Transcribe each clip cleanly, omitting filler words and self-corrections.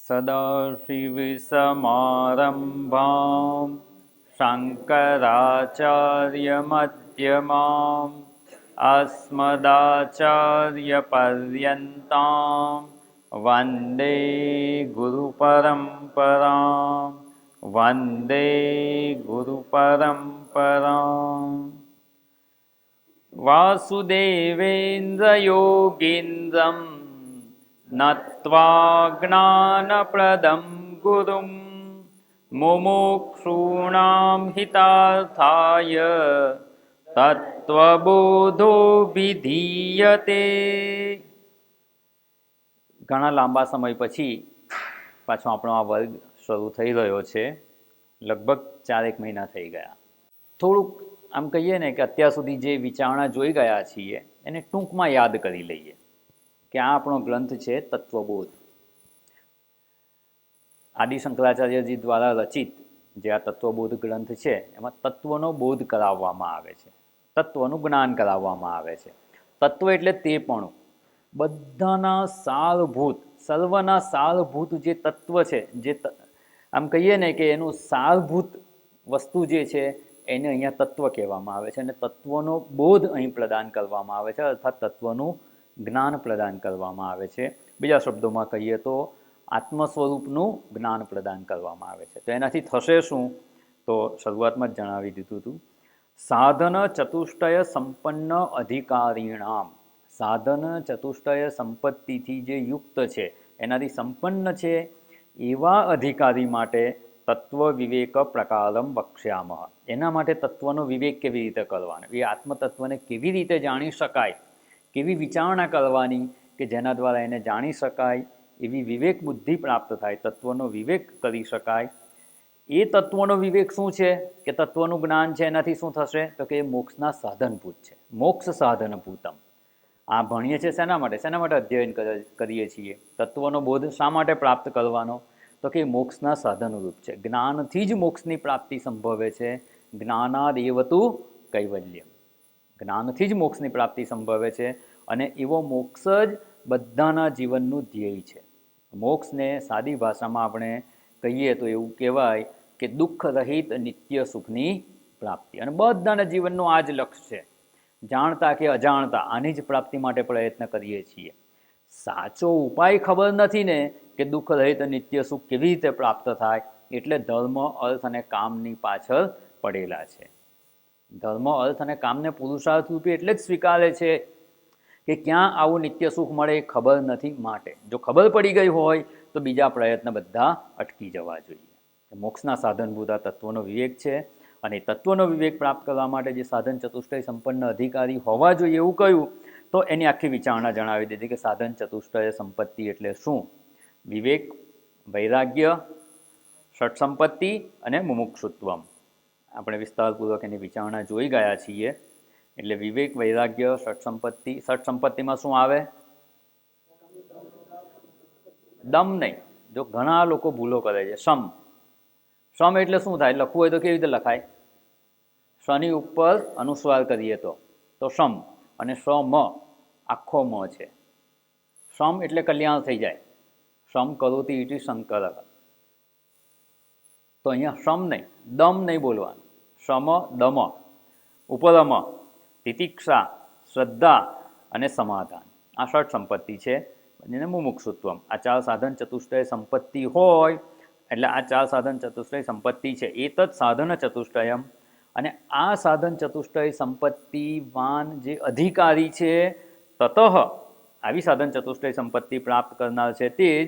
સદાશિવસમારંભાં શંકરાચાર્યમધ્યમાम् અસ્મદાચાર્યપર્યન્તાં વંદે ગુરુપરંપરાં વંદે ગુરુપરંપરાં. વાસુદેવેન્દ્રયોગીન્દ્રં નત્વા જ્ઞાનપ્રદં ગુરું મુમુક્ષૂણાં હિતાર્થાય તત્વબોધોભિધીયતે. ઘણા લાંબા સમય પછી પાછો આપણો આ વર્ગ શરૂ થઈ રહ્યો છે. લગભગ 4 મહિના થઈ ગયા. થોડુંક આમ કહીએ ને કે અત્યાર સુધી જે વિચારણા જોઈ ગયા છીએ એને ટૂંકમાં યાદ કરી લઈએ કે આ આપણો ગ્રંથ છે તત્વબોધ. આદિ શંકરાચાર્યજી દ્વારા રચિત જે આ તત્વબોધ ગ્રંથ છે એમાં તત્વનો બોધ કરાવવામાં આવે છે, તત્વનું જ્ઞાન કરાવવામાં આવે છે. તત્વ એટલે તે પણ બધાના સારભૂત, સર્વના સારભૂત જે તત્વ છે, જે આમ કહીએ ને કે એનું સારભૂત વસ્તુ જે છે એને અહીંયા તત્વ કહેવામાં આવે છે. અને તત્વનો બોધ અહીં પ્રદાન કરવામાં આવે છે, અર્થાત તત્વનું જ્ઞાન પ્રદાન કરવામાં આવે છે. બીજા શબ્દોમાં કહીએ તો આત્મ સ્વરૂપનું જ્ઞાન પ્રદાન કરવામાં આવે છે. તો એનાથી થશે શું? તો શરૂઆતમાં જ જણાવી દીધું હતું. સાધન ચતુષ્ટય સંપન્ન અધિકારીણામ, સાધન ચતુષ્ટય સંપત્તિથી જે યુક્ત છે, એનાથી સંપન્ન છે એવા અધિકારી માટે તત્વ વિવેક પ્રકારમ વક્ષ્યામઃ. એના માટે તત્વનો વિવેક કેવી રીતે કરવાનો, એ આત્મતત્વને કેવી રીતે જાણી શકાય, કેવી વિચારણા કરવાની કે જેના દ્વારા એને જાણી શકાય, એવી વિવેક બુદ્ધિ પ્રાપ્ત થાય, તત્વનો વિવેક કરી શકાય. એ તત્વનો વિવેક શું છે કે તત્વનું જ્ઞાન છે એનાથી શું થશે તો કે એ મોક્ષના સાધનભૂત છે. મોક્ષ સાધનભૂતમ. આ ભણીએ છીએ શેના માટે અધ્યયન કરીએ છીએ? તત્વનો બોધ શા માટે પ્રાપ્ત કરવાનો? તો કે મોક્ષના સાધનરૂપ છે. જ્ઞાનથી જ મોક્ષની પ્રાપ્તિ સંભવે છે. જ્ઞાનાદેવ તુ કૈવલ્યમ. જ્ઞાનથી જ મોક્ષની પ્રાપ્તિ સંભવે છે અને એવો મોક્ષ જ બધાના જીવનનું ધ્યેય છે. મોક્ષને સાદી ભાષામાં આપણે કહીએ તો એવું કહેવાય કે દુઃખ રહિત નિત્ય સુખની પ્રાપ્તિ. અને બધાના જીવનનું આ જ લક્ષ્ય છે. જાણતા કે અજાણતા આની જ પ્રાપ્તિ માટે પ્રયત્ન કરીએ છીએ. સાચો ઉપાય ખબર નથી ને કે દુઃખ રહિત નિત્ય સુખ કેવી રીતે પ્રાપ્ત થાય, એટલે ધર્મ, અર્થ અને કામની પાછળ પડેલા છે. ધર્મ, અર્થ અને કામને પુરુષાર્થ રૂપે એટલે જ સ્વીકારે છે કે ક્યાં આવું નિત્ય સુખ મળે એ ખબર નથી. માટે જો ખબર પડી ગઈ હોય તો બીજા પ્રયત્ન બધા અટકી જવા જોઈએ. મોક્ષના સાધનભૂત આ તત્વનો વિવેક છે. અને તત્વનો વિવેક પ્રાપ્ત કરવા માટે જે સાધન ચતુષ્ટય સંપન્ન અધિકારી હોવા જોઈએ એવું કહ્યું, તો એની આખી વિચારણા જણાવી દીધી કે સાધન ચતુષ્ટય સંપત્તિ એટલે શું. વિવેક, વૈરાગ્ય, ષટ સંપત્તિ અને મુમુક્ષુત્વમ. આપણે વિસ્તારપૂર્વક એની વિચારણા જોઈ ગયા છીએ. એટલે વિવેક, વૈરાગ્ય, ષટ સંપત્તિ. ષટ સંપત્તિમાં શું આવે? દમ નહીં. જો ઘણા લોકો ભૂલો કરે છે. સમ. સમ એટલે શું થાય? લખવું હોય તો કેવી રીતે લખાય? શની ઉપર અનુસ્વાર કરીએ તો સમ. અને સમ આખો મ છે. સમ એટલે કલ્યાણ થઈ જાય. સમ કરોતિ ઇતિ શંકર. તો અહીંયા સમ નહીં, દમ નહીં બોલવાનું. સમ, દમ, ઉપરમ, તિતિક્ષા, શ્રદ્ધા અને સમાધાન. આ ષટ સંપત્તિ છે. અને મુમુક્ષુત્વમ. આ 4 સાધન ચતુષ્ટય સંપત્તિ હોય એટલે આ 4 સાધન ચતુષ્ટય સંપત્તિ છે. એતત સાધન ચતુષ્ટયમ. અને આ સાધન ચતુષ્ટય સંપત્તિવાન જે અધિકારી છે, તતઃ આવી સાધન ચતુષ્ટય સંપત્તિ પ્રાપ્ત કરનાર છે તે જ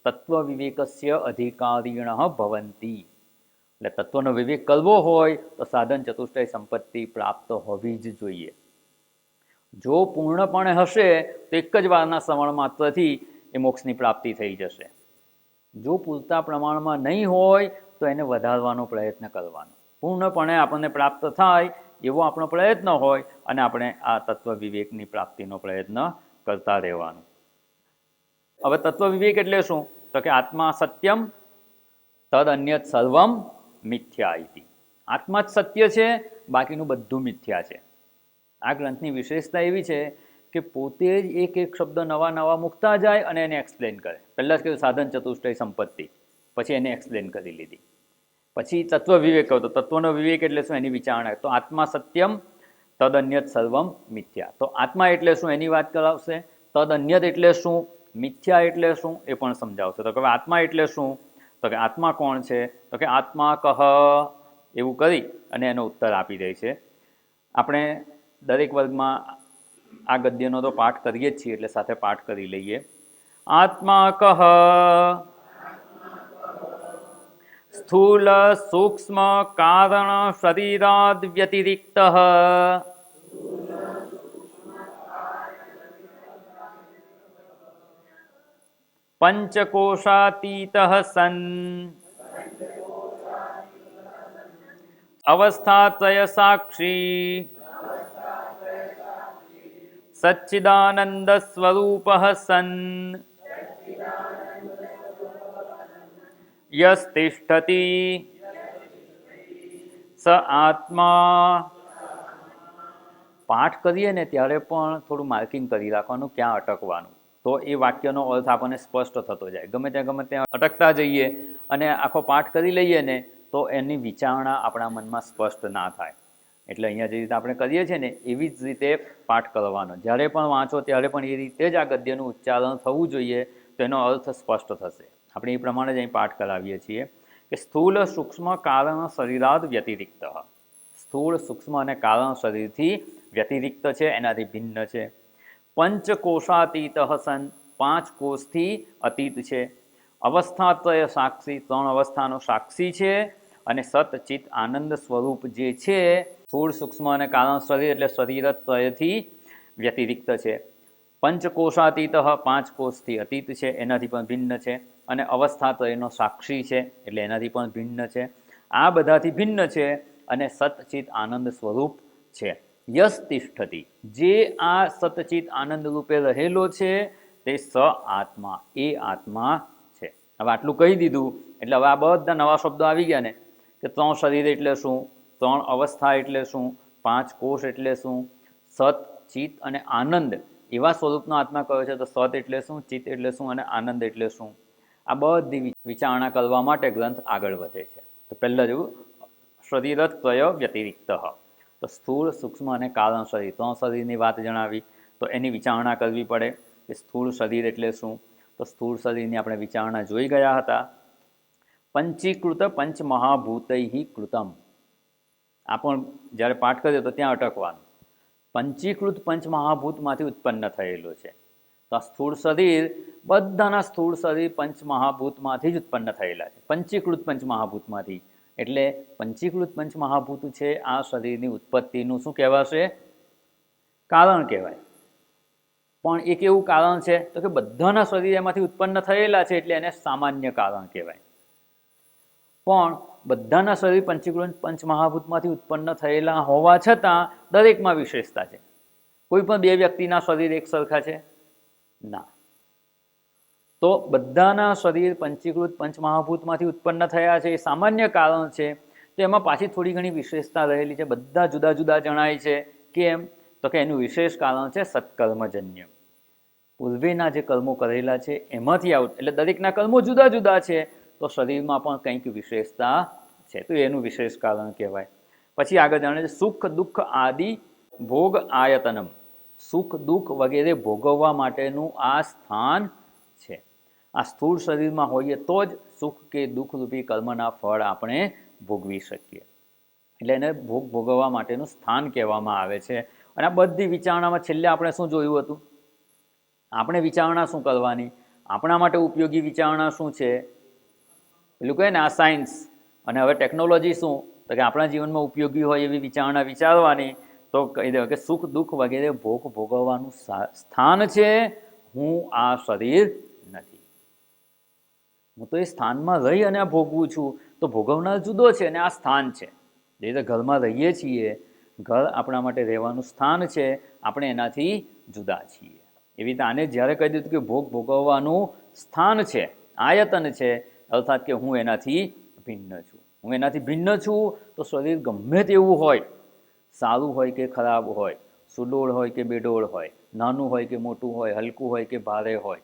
તત્વ વિવેકસ્ય અધિકારીણ ભવંતી. એટલે તત્વનો વિવેક કરવો હોય તો સાધન ચતુષ્ટય સંપત્તિ પ્રાપ્ત હોવી જ જોઈએ. જો પૂર્ણપણે હશે તો એક જ વારના શ્રવણ માત્રથી એ મોક્ષની પ્રાપ્તિ થઈ જશે. જો પૂરતા પ્રમાણમાં નહીં હોય તો એને વધારવાનો પ્રયત્ન કરવાનો. પૂર્ણપણે આપણને પ્રાપ્ત થાય એવો આપણો પ્રયત્ન હોય અને આપણે આ તત્વ વિવેકની પ્રાપ્તિનો પ્રયત્ન કરતા રહેવાનું. હવે તત્વ વિવેક એટલે શું? તો કે આત્મા સત્યમ તદ અન્યત સર્વમ મિથ્યા ઇતિ. આત્મા જ સત્ય છે, બાકીનું બધું મિથ્યા છે. આ ગ્રંથની વિશેષતા એવી છે કે પોતે જ એક એક શબ્દ નવા નવા મૂકતા જાય અને એને એક્સપ્લેન કરે. પહેલાં જ કીધું સાધન ચતુષ્ટય સંપત્તિ, પછી એને એક્સપ્લેન કરી લીધી. પછી તત્વ વિવેક હતો. તત્વનો વિવેક એટલે શું? એની વિચારણા. તો આત્મા સત્યમ તદ અન્યત સર્વમ મિથ્યા. તો આત્મા એટલે શું એની વાત કરાવશે. તદ અન્યત એટલે શું, મિથ્યા એટલે શું એ પણ સમજાવશે. તો કે આત્મા એટલે શું? તો કે આત્મા કોણ છે? તો કે આત્મા કહ, એવું કરી અને એનો ઉત્તર આપી દે છે. આપણે દરેક વર્ગમાં આ ગદ્યનો તો પાઠ કરીએ જ છીએ, એટલે સાથે પાઠ કરી લઈએ. આત્મા કહ સ્થૂલ સૂક્ષ્મ કારણ શરીરાદ વ્યતિરિક્ત પંચકોશાતીત સન અવસ્થાત્રય સાક્ષી સચ્ચિદાનંદ સ્વરૂપ સન યસ્તિષ્ઠતિ સ આત્મા. પાઠ કરીએ ને ત્યારે પણ થોડું માર્કિંગ કરી રાખવાનું ક્યાં અટકવાનું, તો એ વાક્યનો અર્થ આપણને સ્પષ્ટ થતો જાય. ગમે ત્યાં અટકતા જઈએ અને આખો પાઠ કરી લઈએ ને તો એની વિચારણા આપણા મનમાં સ્પષ્ટ ના થાય. એટલે અહીંયા જે રીતે આપણે કરીએ છીએ ને એવી જ રીતે પાઠ કરવાનો. જ્યારે પણ વાંચો ત્યારે પણ એ રીતે જ આ ગદ્યનું ઉચ્ચારણ થવું જોઈએ, તો એનો અર્થ સ્પષ્ટ થશે. આપણે એ પ્રમાણે જ અહીં પાઠ કરાવીએ છીએ કે સ્થૂળ સૂક્ષ્મ કારણ શરીરાદ વ્યતિરિક્ત. સ્થૂળ સૂક્ષ્મ અને કારણ શરીરથી વ્યતિરિક્ત છે, એનાથી ભિન્ન છે. પંચકોશાતીત સન, 5 કોષથી અતીત છે. અવસ્થાત્રય સાક્ષી, 3 અવસ્થાનો સાક્ષી છે. અને સતચિત આનંદ સ્વરૂપ જે છે, સ્થૂળ સૂક્ષ્મ અને કારણ શરીર એટલે શરીરત્રયથી વ્યતિરિક્ત છે. પંચકોશાતીત, 5 કોષથી અતીત છે, એનાથી પણ ભિન્ન છે. અને અવસ્થાત્રયનો સાક્ષી છે એટલે એનાથી પણ ભિન્ન છે. આ બધાથી ભિન્ન છે અને સતચિત આનંદ સ્વરૂપ છે. યસ તિષ્ઠતિ, જે આ સતચિત આનંદ રૂપે રહેલો છે તે સ આત્મા, એ આત્મા છે. હવે આટલું કહી દીધું એટલે હવે આ બધા નવા શબ્દો આવી ગયા ને, કે 3 શરીર એટલે શું, 3 અવસ્થા એટલે શું, 5 કોષ એટલે શું, સત, ચિત અને આનંદ એવા સ્વરૂપનો આત્મા કયો છે. તો સત એટલે શું, ચિત એટલે શું અને આનંદ એટલે શું, આ બધી વિચારણા કરવા માટે ગ્રંથ આગળ વધે છે. તો પહેલાં જેવું શરીરત્રય વ્યતિરિક્ત, તો સ્થૂળ સૂક્ષ્મ અને કારણ શરીર, 3 શરીરની વાત જણાવી. તો એની વિચારણા કરવી પડે કે સ્થૂળ શરીર એટલે શું. તો સ્થૂળ શરીરની આપણે વિચારણા જોઈ ગયા હતા. પંચીકૃત પંચમહાભૂતૈ કૃતમ, આ પણ જ્યારે પાઠ કરીએ તો ત્યાં અટકવાનું. પંચીકૃત પંચમહાભૂતમાંથી ઉત્પન્ન થયેલો છે. તો આ સ્થૂળ શરીર, બધાના સ્થૂળ શરીર પંચમહાભૂતમાંથી જ ઉત્પન્ન થયેલા છે. પંચીકૃત પંચમહાભૂતમાંથી, એટલે પંચીકૃત પંચમહાભૂત છે આ શરીરની ઉત્પત્તિનું શું કહેવાશે, કારણ કહેવાય. પણ એક એવું કારણ છે તો કે બધાના શરીર એમાંથી ઉત્પન્ન થયેલા છે એટલે એને સામાન્ય કારણ કહેવાય. પણ બધાના શરીર પંચીકૃત પંચમહાભૂતમાંથી ઉત્પન્ન થયેલા હોવા છતાં દરેકમાં વિશેષતા છે. કોઈ પણ 2 વ્યક્તિના શરીર એક સરખા છે ના. તો બધાના શરીર પંચીકૃત પંચમહાભૂતમાંથી ઉત્પન્ન થયા છે એ સામાન્ય કારણ છે. તો એમાં પાછી થોડી ઘણી વિશેષતા રહેલી છે. બધા જુદા જુદા જણાય છે. કેમ? તો કે એનું વિશેષ કારણ છે સત્કર્મજન્ય. પૂર્વેના જે કર્મો કરેલા છે એમાંથી એટલે દરેકના કર્મો જુદા જુદા છે, તો શરીરમાં પણ કંઈક વિશેષતા છે, તો એનું વિશેષ કારણ કહેવાય. પછી આગળ જાણે છે સુખ દુઃખ આદિ ભોગ આયતનમ, સુખ દુઃખ વગેરે ભોગવવા માટેનું આ સ્થાન છે. આ સ્થૂળ શરીરમાં હોઈએ તો જ સુખ કે દુઃખ રૂપી કર્મના ફળ આપણે ભોગવી શકીએ. એટલે એને ભોગવવા માટેનું સ્થાન કહેવામાં આવે છે. અને આ બધી વિચારણામાં છેલ્લે આપણે શું જોયું હતું? આપણે વિચારણા શું કરવાની, આપણા માટે ઉપયોગી વિચારણા શું છે, પેલું કહે ને આ સાયન્સ. અને હવે ટેકનોલોજી શું, તો કે આપણા જીવનમાં ઉપયોગી હોય એવી વિચારણા વિચારવાની. તો કહી દે કે સુખ દુઃખ વગેરે ભોગવવાનું સ્થાન છે, હું આ શરીર નથી. હું તો એ સ્થાનમાં રહી અને આ ભોગવું છું. તો ભોગવનાર જુદો છે અને આ સ્થાન છે. જે રીતે ઘરમાં રહીએ છીએ, ઘર આપણા માટે રહેવાનું સ્થાન છે, આપણે એનાથી જુદા છીએ. એવી રીતે આને જ્યારે કહી દીધું કે ભોગવવાનું સ્થાન છે, આયતન છે, અર્થાત કે હું એનાથી ભિન્ન છું. હું એનાથી ભિન્ન છું તો શરીર ગમે તેવું હોય, સારું હોય કે ખરાબ હોય, સુડોળ હોય કે બેડોળ હોય, નાનું હોય કે મોટું હોય, હલકું હોય કે ભારે હોય,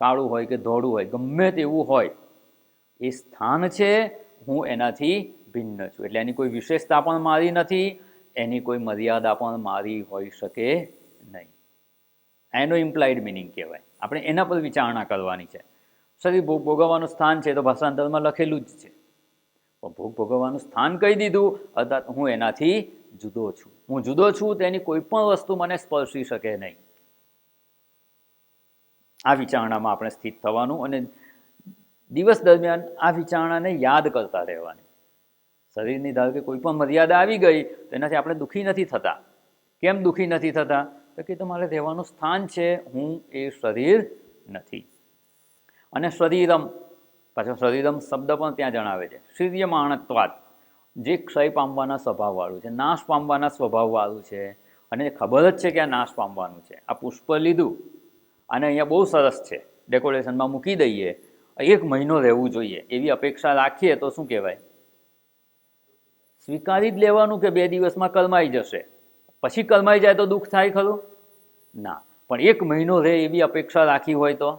કાળું હોય કે ધોળું હોય, ગમે તેવું હોય, એ સ્થાન છે, હું એનાથી ભિન્ન છું. એટલે એની કોઈ વિશેષતા પણ મારી નથી, એની કોઈ મર્યાદા પણ મારી હોઈ શકે નહીં. એનો ઇમ્પ્લાઇડ મિનિંગ કહેવાય. આપણે એના પર વિચારણા કરવાની છે. શરીર ભોગ ભોગવવાનું સ્થાન છે તો ભાષાંતરમાં લખેલું જ છે. ભોગ ભોગવવાનું સ્થાન કહી દીધું, અર્થાત હું એનાથી જુદો છું. હું જુદો છું, તેની કોઈ પણ વસ્તુ મને સ્પર્શી શકે નહીં. આ વિચારણામાં આપણે સ્થિત થવાનું અને દિવસ દરમિયાન આ વિચારણાને યાદ કરતા રહેવાની. શરીરની ધારો કે કોઈ પણ મર્યાદા આવી ગઈ તો એનાથી આપણે દુઃખી નથી થતા. કેમ દુઃખી નથી થતા? તો કે તમારે રહેવાનું સ્થાન છે, હું એ શરીર નથી. અને શરીરમ, પાછો શરીરમ શબ્દ પણ ત્યાં જણાવે છે. શીર્યમાણત્વાદ, જે ક્ષય પામવાના સ્વભાવવાળું છે, નાશ પામવાના સ્વભાવવાળું છે, અને ખબર જ છે કે આ નાશ પામવાનું છે. આ પુષ્પ લીધું અને અહીંયા બહુ સરસ છે, ડેકોરેશનમાં મૂકી દઈએ, 1 મહિનો રહેવું જોઈએ એવી અપેક્ષા રાખીએ તો શું કહેવાય? સ્વીકારી જ લેવાનું કે 2 દિવસમાં કલમાઈ જશે. પછી કલમાઈ જાય તો દુઃખ થાય ખરું? ના. પણ 1 મહિનો રહે એવી અપેક્ષા રાખી હોય તો,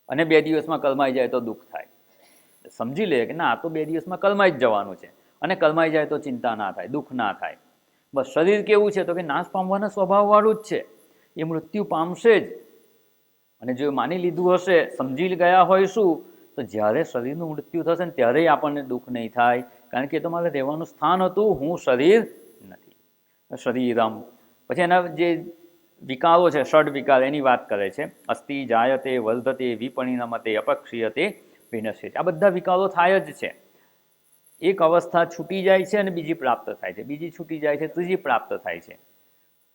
અને 2 દિવસમાં કલમાઈ જાય તો દુઃખ થાય. સમજી લે કે ના, આ તો 2 દિવસમાં કલમાઈ જ જવાનું છે, અને કલમાઈ જાય તો ચિંતા ના થાય, દુઃખ ના થાય. બસ શરીર કેવું છે? તો કે નાશ પામવાના સ્વભાવવાળું જ છે, એ મૃત્યુ પામશે જ. અને જો માની લીધું હશે, સમજી ગયા હોઈશું, તો જ્યારે શરીરનું મૃત્યુ થશે ને ત્યારે આપણને દુઃખ નહીં થાય, કારણ કે તમારે રહેવાનું સ્થાન હતું, હું શરીર નથી. શરીરમ, પછી એના જે વિકારો છે, ષડ વિકાર, એની વાત કરે છે. અસ્થિ, જાયતે, વર્ધતે, વિપરિણમતે, અપક્ષીયતે, વિનશ્યતે. આ બધા વિકારો થાય જ છે. એક અવસ્થા છૂટી જાય છે અને બીજી પ્રાપ્ત થાય છે, બીજી છૂટી જાય છે, ત્રીજી પ્રાપ્ત થાય છે.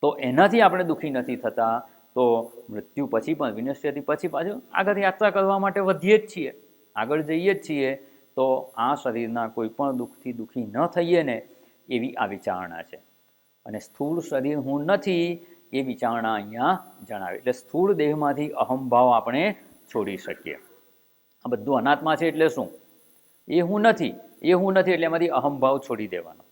તો એનાથી આપણે દુઃખી નથી થતા. તો મૃત્યુ પછી પણ, વિનશ્યતિ પછી પાછું આગળ યાત્રા કરવા માટે વધીએ જ છીએ, આગળ જઈએ જ છીએ. તો આ શરીરના કોઈ પણ દુઃખથી દુઃખી ન થઈએ ને, એવી આ વિચારણા છે. અને સ્થૂળ શરીર હું નથી, એ વિચારણા અહીંયા જણાવે. એટલે સ્થૂળ દેહમાંથી અહંભાવ આપણે છોડી શકીએ. આ બધું અનાત્મા છે એટલે શું? એ હું નથી, એ હું નથી, એટલે એમાંથી અહંભાવ છોડી દેવાનો.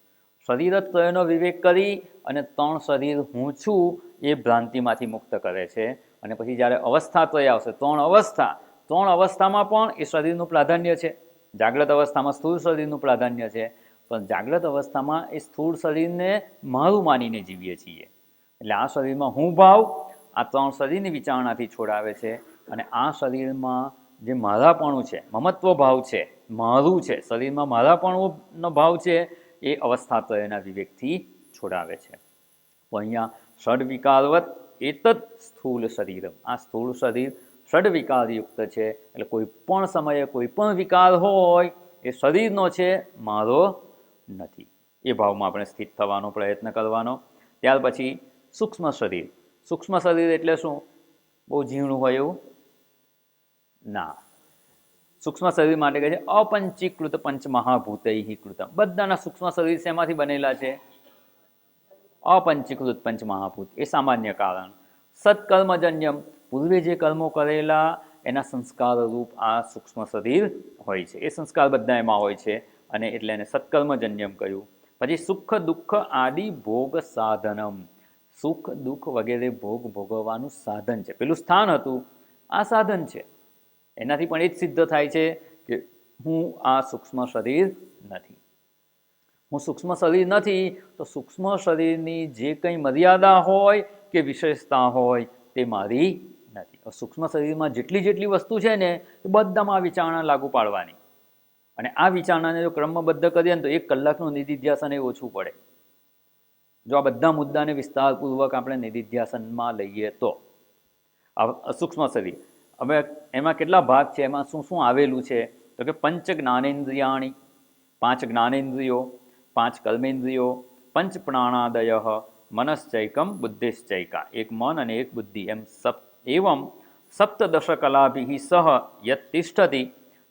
શરીર જ ત્રયનો વિવેક કરી અને 3 શરીર હું છું એ ભ્રાંતિમાંથી મુક્ત કરે છે. અને પછી જ્યારે અવસ્થા ત્રય આવશે, 3 અવસ્થામાં પણ એ શરીરનું પ્રાધાન્ય છે. જાગ્રત અવસ્થામાં સ્થૂળ શરીરનું પ્રાધાન્ય છે, પણ જાગ્રત અવસ્થામાં એ સ્થૂળ શરીરને મારું માનીને જીવીએ છીએ. એટલે આ શરીરમાં હું ભાવ આ 3 શરીરની વિચારણાથી છોડાવે છે. અને આ શરીરમાં જે મારાપણું છે, મમત્વ ભાવ છે, મારું છે, શરીરમાં મારાપણુંનો ભાવ છે, એ અવસ્થાત્રયના વિવેકથી છોડાવે છે. તો અહીંયા ષડ વિકારવત એતદ સ્થૂળ શરીરમ, આ સ્થૂળ શરીર ષડ વિકારયુક્ત છે. એટલે કોઈ પણ સમયે કોઈ પણ વિકાર હોય એ શરીરનો છે, મારો નથી. એ ભાવમાં આપણે સ્થિત થવાનો પ્રયત્ન કરવાનો. ત્યાર પછી સૂક્ષ્મ શરીર. સૂક્ષ્મ શરીર એટલે શું? બહુ ઝીણું હોય એવું ના. સૂક્ષ્મ શરીર માટે કહે છે અપંચીકૃત પંચમહાભૂતૈ કૃતમ. બધાના સૂક્ષ્મ શરીર શેમાંથી બનેલા છે? અપંચીકૃત પંચમહાભૂત. એ સામાન્ય કારણ. સત્કર્મજન્યમ, પૂર્વે જે કર્મો કરેલા એના સંસ્કાર રૂપ આ સૂક્ષ્મ શરીર હોય છે. એ સંસ્કાર બધા એમાં હોય છે, અને એટલે એને સત્કર્મજન્યમ કહ્યું. પછી સુખ દુઃખ આદિ ભોગ સાધનમ, સુખ દુઃખ વગેરે ભોગ ભોગવવાનું સાધન છે. પેલું સ્થાન હતું, આ સાધન છે. એનાથી પણ એ જ સિદ્ધ થાય છે કે હું આ સૂક્ષ્મ શરીર નથી. હું સૂક્ષ્મ શરીર નથી, તો સૂક્ષ્મ શરીરની જે કંઈ મર્યાદા હોય કે વિશેષતા હોય તે મારી નથી. સૂક્ષ્મ શરીરમાં જેટલી વસ્તુ છે ને, એ બધામાં આ વિચારણા લાગુ પાડવાની. અને આ વિચારણાને જો ક્રમબદ્ધ કરીએ ને તો 1 કલાકનું નિધિધ્યાસન એ ઓછું પડે. જો આ બધા મુદ્દાને વિસ્તારપૂર્વક આપણે નિધિધ્યાસનમાં લઈએ તો. સૂક્ષ્મ શરીર, હવે એમાં કેટલા ભાગ છે, એમાં શું શું આવેલું છે? તો કે પંચ જ્ઞાનેન્દ્રિયાણી, 5 જ્ઞાનેન્દ્રિયો, 5 કર્મેન્દ્રિયો, પંચ પ્રાણાદય, મનશ્ચૈકમ બુદ્ધિશ્ચૈકા, 1 મન અને 1 બુદ્ધિ, એવમ સપ્તદશ કલાભિ સહ યત તિષ્ઠતિ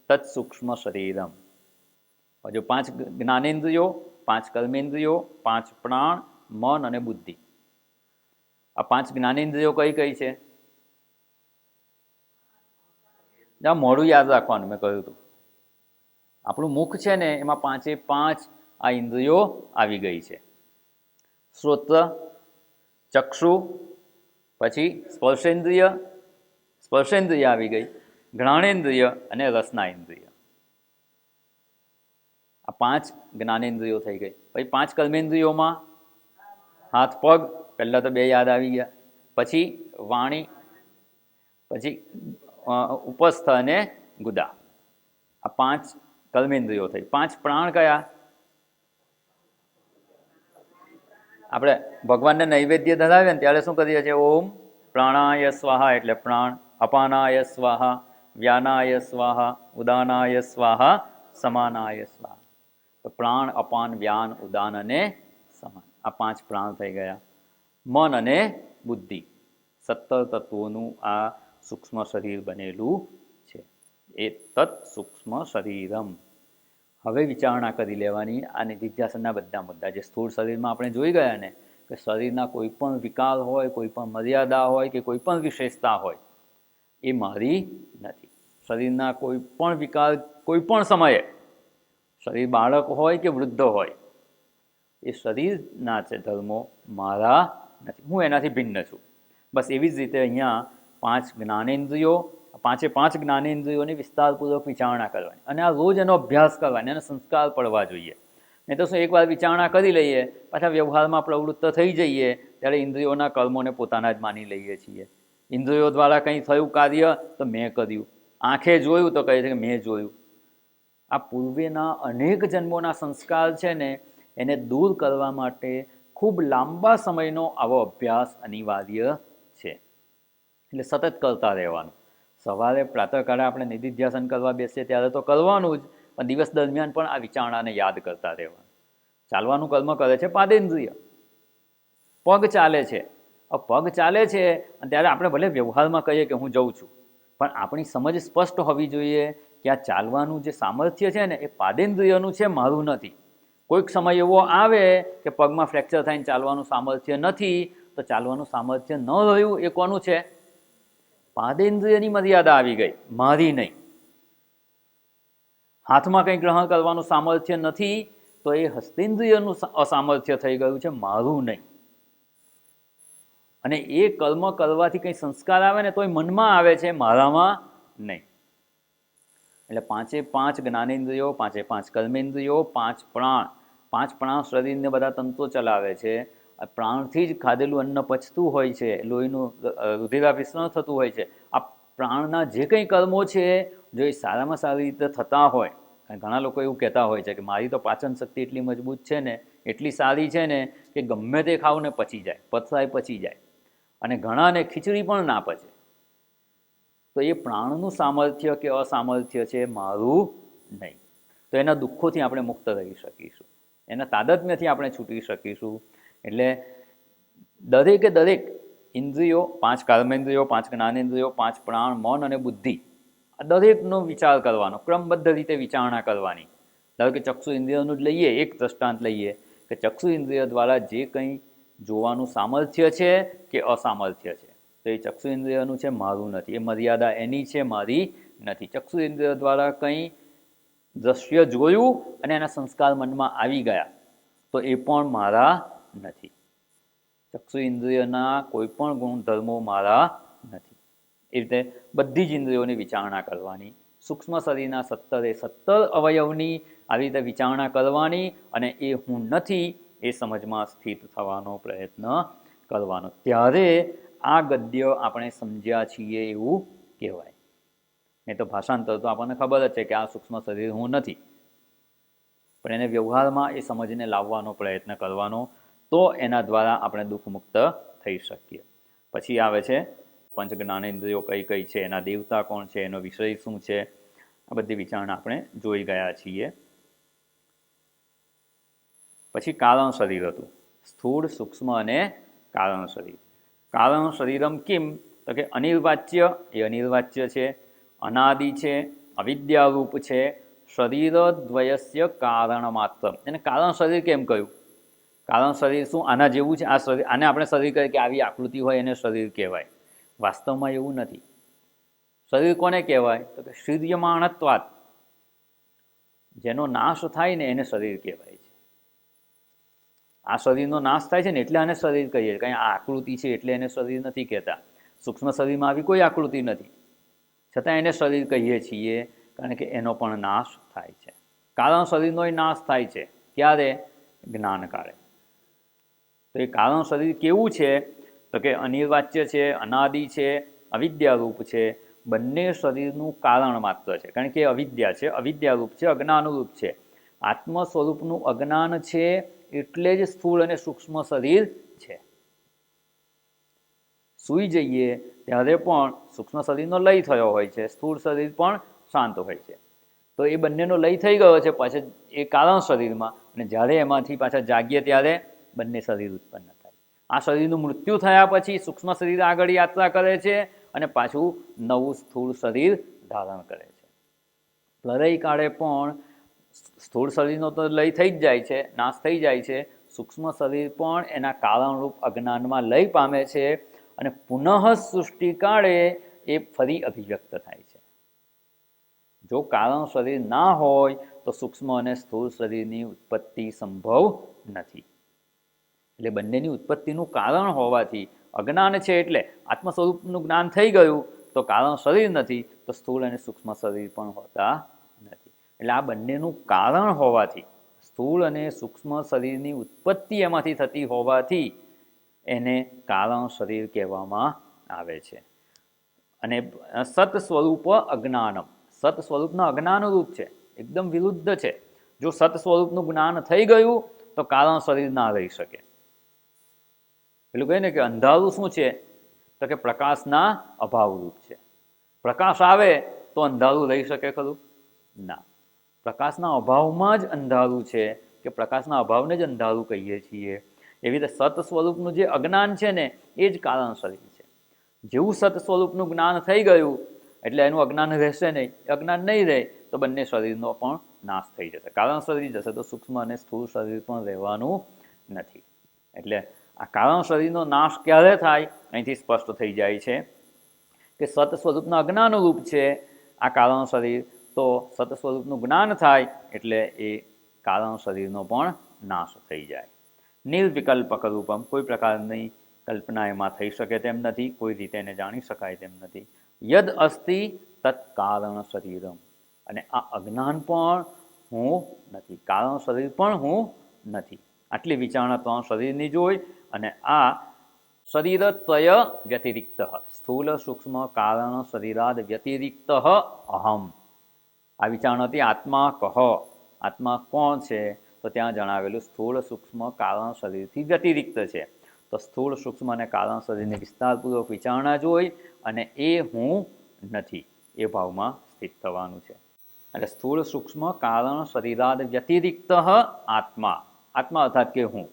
તત્ સૂક્ષ્મ શરીરમ. જો 5 જ્ઞાનેન્દ્રિયો, 5 કર્મેન્દ્રિયો, 5 પ્રાણ, મન અને બુદ્ધિ. આ 5 જ્ઞાનેન્દ્રિયો કઈ કઈ છે? મોડું યાદ રાખવાનું, મેં કહ્યું હતું. આપણું મુખ છે ને, એમાં 5એ 5 આ ઇન્દ્રિયો આવી ગઈ છે. શ્રોત્ર, ચક્ષુ, પછી સ્પર્શેન્દ્રિય આવી ગઈ, ઘ્રાણેન્દ્રિય અને રસના ઇન્દ્રિય. આ 5 જ્ઞાનેન્દ્રિયો થઈ ગઈ. પછી 5 કર્મેન્દ્રિયોમાં હાથ પગ, પહેલાં તો 2 યાદ આવી ગયા, પછી વાણી, પછી ઉપસ્થ અને ગુદા. આ 5 કર્મેન્દ્રિયો થઈ. 5 પ્રાણ કયા? આપણે ભગવાનને નૈવેદ્ય ધરાવીએ ને ત્યારે શું કરીએ છીએ? ઓમ પ્રાણાય સ્વાહા એટલે પ્રાણ, અપાનાય સ્વાહા, વ્યાનાય સ્વાહા, ઉદાનાય સ્વાહા, સમાનાય સ્વાહા. તો પ્રાણ, અપાન, વ્યાન, ઉદાન અને સમાન, આ 5 પ્રાણ થઈ ગયા. મન અને બુદ્ધિ, 17 તત્વોનું આ સૂક્ષ્મ શરીર બનેલું છે. એ તત્ સૂક્ષ્મ શરીરમ. હવે વિચારણા કરી લેવાની આ નિધિધ્યાસનના બધા મુદ્દા જે સ્થૂળ શરીરમાં આપણે જોઈ ગયા ને, કે શરીરના કોઈ પણ વિકાર હોય, કોઈ પણ મર્યાદા હોય કે કોઈ પણ વિશેષતા હોય, એ મારી નથી. શરીરના કોઈ પણ વિકાર કોઈ પણ સમયે, શરીર બાળક હોય કે વૃદ્ધ હોય, એ શરીરના છે ધર્મો મારા નથી, હું એનાથી ભિન્ન છું. બસ એવી જ રીતે અહીંયા 5 જ્ઞાનેન્દ્રિયો, 5 જ્ઞાનેન્દ્રિયોની વિસ્તારપૂર્વક વિચારણા કરવાની અને આ રોજ એનો અભ્યાસ કરવાની, એનો સંસ્કાર પડવા જોઈએ. નહીં તો શું, એકવાર વિચારણા કરી લઈએ, પાછા વ્યવહારમાં પ્રવૃત્ત થઈ જઈએ ત્યારે ઇન્દ્રિયોના કર્મોને પોતાના જ માની લઈએ છીએ. ઇન્દ્રિયો દ્વારા કંઈ થયું કાર્ય તો મેં કર્યું, આંખે જોયું તો કહે છે કે મેં જોયું. આ પૂર્વેના અનેક જન્મોના સંસ્કાર છે ને, એને દૂર કરવા માટે ખૂબ લાંબા સમયનો આવો અભ્યાસ અનિવાર્ય છે. એટલે સતત કરતા રહેવાનું. સવારે પ્રાતઃકાળે આપણે નિધિધ્યાસન કરવા બેસીએ ત્યારે તો કરવાનું જ, પણ દિવસ દરમિયાન પણ આ વિચારણાને યાદ કરતા રહેવાનું. ચાલવાનું કર્મ કરે છે પાદેન્દ્રિય, પગ ચાલે છે. પગ ચાલે છે અને ત્યારે આપણે ભલે વ્યવહારમાં કહીએ કે હું જઉં છું, પણ આપણી સમજ સ્પષ્ટ હોવી જોઈએ કે આ ચાલવાનું જે સામર્થ્ય છે ને, એ પાદેન્દ્રિયનું છે, મારું નથી. કોઈક સમય એવો આવે કે પગમાં ફ્રેક્ચર થઈને ચાલવાનું સામર્થ્ય નથી, તો ચાલવાનું સામર્થ્ય ન રહ્યું એ કોનું છે? પાદેન્દ્રિયની મર્યાદા આવી ગઈ, મારી નહીં. હાથમાં કંઈ ગ્રહણ કરવાનું સામર્થ્ય નથી, તો એ હસ્તેન્દ્રિયનું અસામર્થ્ય થઈ ગયું છે, મારું નહીં. અને એ કર્મ કરવાથી કંઈ સંસ્કાર આવે ને તો એ મનમાં આવે છે, મારામાં નહીં. એટલે 5 જ્ઞાનેન્દ્રિયો, 5 કર્મેન્દ્રિયો, 5 પ્રાણ. 5 પ્રાણ શરીરને બધા તંત્રો ચલાવે છે. પ્રાણથી જ ખાધેલું અન્ન પચતું હોય છે, લોહીનું રુધિરાભિસરણ થતું હોય છે. આ પ્રાણના જે કંઈ કર્મો છે, જો એ સારામાં સારી રીતે થતા હોય, ઘણા લોકો એવું કહેતા હોય છે કે મારી તો પાચન શક્તિ એટલી મજબૂત છે ને, એટલી સારી છે ને, કે ગમે તે ખાવ ને પચી જાય, પથરાય પચી જાય. અને ઘણાને ખીચડી પણ ના પચે. તો એ પ્રાણનું સામર્થ્ય કે અસામર્થ્ય છે, મારું નહીં. તો એના દુઃખોથી આપણે મુક્ત રહી શકીશું, એના તાદાત્મ્યથી આપણે છૂટી શકીશું. એટલે દરેકે દરેક ઇન્દ્રિયો, 5 કર્મેન્દ્રિયો, 5 જ્ઞાનેન્દ્રિયો, 5 પ્રાણ, મન અને બુદ્ધિ, આ દરેકનો વિચાર કરવાનો, ક્રમબદ્ધ રીતે વિચારણા કરવાની. ધારો કે ચક્ષુ ઇન્દ્રિયનું જ લઈએ, એક દ્રષ્ટાંત લઈએ કે ચક્ષુ ઇન્દ્રિય દ્વારા જે કંઈ જોવાનું સામર્થ્ય છે કે અસામર્થ્ય છે, તો એ ચક્ષુ ઇન્દ્રિયનું છે, મારું નથી. એ મર્યાદા એની છે, મારી નથી. ચક્ષુ ઇન્દ્રિય દ્વારા કંઈ દ્રશ્ય જોયું અને એના સંસ્કાર મનમાં આવી ગયા, તો એ પણ મારા નથી. ચક્ષુ ઇન્દ્રિયના કોઈ પણ ગુણધર્મો મારા નથી. એ રીતે બધી જ ઇન્દ્રિયોની વિચારણા કરવાની. સૂક્ષ્મ શરીરના 17 અવયવની આવી રીતે વિચારણા કરવાની અને એ હું નથી એ સમજમાં સ્થિત થવાનો પ્રયત્ન કરવાનો. ત્યારે આ ગદ્ય આપણે સમજ્યા છીએ એવું કહેવાય. નહીં તો ભાષાંતર તો આપણને ખબર જ છે કે આ સૂક્ષ્મ શરીર હું નથી, પણ એને વ્યવહારમાં એ સમજને લાવવાનો પ્રયત્ન કરવાનો, તો એના દ્વારા આપણે દુઃખમુક્ત થઈ શકીએ. પછી આવે છે 5 જ્ઞાનેન્દ્રિયો કઈ કઈ છે, એના દેવતા કોણ છે, એનો વિષય શું છે, આ બધી વિચારણા આપણે જોઈ ગયા છીએ. પછી કારણ શરીર હતું, સ્થૂળ, સૂક્ષ્મ અને કારણ શરીર. કારણ શરીરમ કિમ, તો કે અનિર્વાચ્ય, એ અનિર્વાચ્ય છે, અનાદિ છે, અવિદ્યારૂપ છે, શરીરદ્વયસ્ય કારણ માત્ર. એને કારણ શરીર કેમ કહ્યું? કારણ શરીર શું આના જેવું છે? આ શરીર, આને આપણે શરીર કહીએ કે આવી આકૃતિ હોય એને શરીર કહેવાય. વાસ્તવમાં એવું નથી. શરીર કોને કહેવાય? તો કે શીર્યમાણત્વાત, જેનો નાશ થાય ને એને શરીર કહેવાય છે. આ શરીરનો નાશ થાય છે ને એટલે આને શરીર કહીએ. કંઈ આ આકૃતિ છે એટલે એને શરીર નથી કહેતા. સૂક્ષ્મ શરીરમાં આવી કોઈ આકૃતિ નથી, છતાં એને શરીર કહીએ છીએ, કારણ કે એનો પણ નાશ થાય છે. કારણ શરીરનોય નાશ થાય છે. ક્યારે? જ્ઞાન કાળે. તો એ કારણ શરીર કેવું છે? તો કે અનિર્વાચ્ય છે, અનાદિ છે, અવિદ્યારૂપ છે. બંને શરીરનું કારણ માત્ર છે, કારણ કે અવિદ્યા છે, અવિદ્યારૂપ છે, અજ્ઞાનરૂપ છે. આત્મ સ્વરૂપનું અજ્ઞાન છે એટલે જ સ્થૂળ અને સૂક્ષ્મ શરીર છે. સૂઈ જઈએ ત્યારે પણ સૂક્ષ્મ શરીરનો લય થયો હોય છે, સ્થૂળ શરીર પણ શાંત હોય છે. તો એ બંનેનો લય થઈ ગયો છે પાછળ એ કારણ શરીરમાં, અને જ્યારે એમાંથી પાછા જાગીએ ત્યારે બંને શરીર ઉત્પન્ન થાય. આ શરીરનું મૃત્યુ થયા પછી સૂક્ષ્મ શરીર આગળ યાત્રા કરે છે અને પાછું નવું સ્થૂળ શરીર ધારણ કરે છે. પ્રલય કાળે પણ સ્થૂળ શરીરનો તો લય થઈ જ જાય છે, નાશ થઈ જાય છે. સૂક્ષ્મ શરીર પણ એના કારણરૂપ અજ્ઞાનમાં લય પામે છે અને પુનઃ સૃષ્ટિકાળે એ ફરી અભિવ્યક્ત થાય છે. જો કારણ શરીર ના હોય તો સૂક્ષ્મ અને સ્થૂળ શરીરની ઉત્પત્તિ સંભવ નથી. એટલે બંનેની ઉત્પત્તિનું કારણ હોવાથી અજ્ઞાન છે એટલે આત્મ સ્વરૂપનું જ્ઞાન થઈ ગયું તો કારણ શરીર નથી, તો સ્થૂળ અને સૂક્ષ્મ શરીર પણ હોતા નથી. એટલે આ બંનેનું કારણ હોવાથી, સ્થૂળ અને સૂક્ષ્મ શરીરની ઉત્પત્તિ એમાંથી થતી હોવાથી એને કારણ શરીર કહેવામાં આવે છે. અને સત સ્વરૂપ અજ્ઞાનમ, સત સ્વરૂપના અજ્ઞાનરૂપ છે, એકદમ વિરુદ્ધ છે. જો સત સ્વરૂપનું જ્ઞાન થઈ ગયું તો કારણ શરીર ના રહી શકે. પેલું કહે ને કે અંધારું શું છે? તો કે પ્રકાશના અભાવરૂપ છે. પ્રકાશ આવે તો અંધારું રહી શકે ખરું? ના. પ્રકાશના અભાવમાં જ અંધારું છે, કે પ્રકાશના અભાવને જ અંધારું કહીએ છીએ. એવી રીતે સત સ્વરૂપનું જે અજ્ઞાન છે ને એ જ કારણ શરીર છે. જેવું સત સ્વરૂપનું જ્ઞાન થઈ ગયું એટલે એનું અજ્ઞાન રહેશે નહીં. અજ્ઞાન નહીં રહે તો બંને શરીરનો પણ નાશ થઈ જશે. કારણ શરીર જશે તો સૂક્ષ્મ અને સ્થૂળ શરીર પણ રહેવાનું નથી. એટલે આ કારણ શરીરનો નાશ ક્યારે થાય? અહીંથી સ્પષ્ટ થઈ જાય છે કે સત સ્વરૂપના અજ્ઞાનરૂપ છે આ કારણ શરીર, તો સત સ્વરૂપનું જ્ઞાન થાય એટલે એ કારણ શરીરનો પણ નાશ થઈ જાય. નિર્વિકલ્પક રૂપમ, કોઈ પ્રકારની કલ્પના એમાં થઈ શકે તેમ નથી, કોઈ રીતે એને જાણી શકાય તેમ નથી. યદ અસ્તિ તત્ કારણ શરીરમ, અને આ અજ્ઞાન પણ હું નથી, કારણ શરીર પણ હું નથી. આટલી વિચારણા ત્રણ શરીરની જોઈ અને આ શરીરત્વય વ્યતિરિક્ત, સ્થૂલ સૂક્ષ્મ કારણ શરીરાદ વ્યતિરિક્ત અહમ. આ વિચારણાથી આત્મા કહ, આત્મા કોણ છે? તો ત્યાં જણાવેલું સ્થૂળ સૂક્ષ્મ કારણ શરીરથી વ્યતિરિક્ત છે. તો સ્થૂળ સૂક્ષ્મ અને કારણ શરીરની વિસ્તારપૂર્વક વિચારણા જોઈ અને એ હું નથી એ ભાવમાં સ્થિત થવાનું છે. એટલે સ્થૂળ સૂક્ષ્મ કારણ શરીરાદ વ્યતિરિક્ત આત્મા, આત્મા અર્થાત કે હું,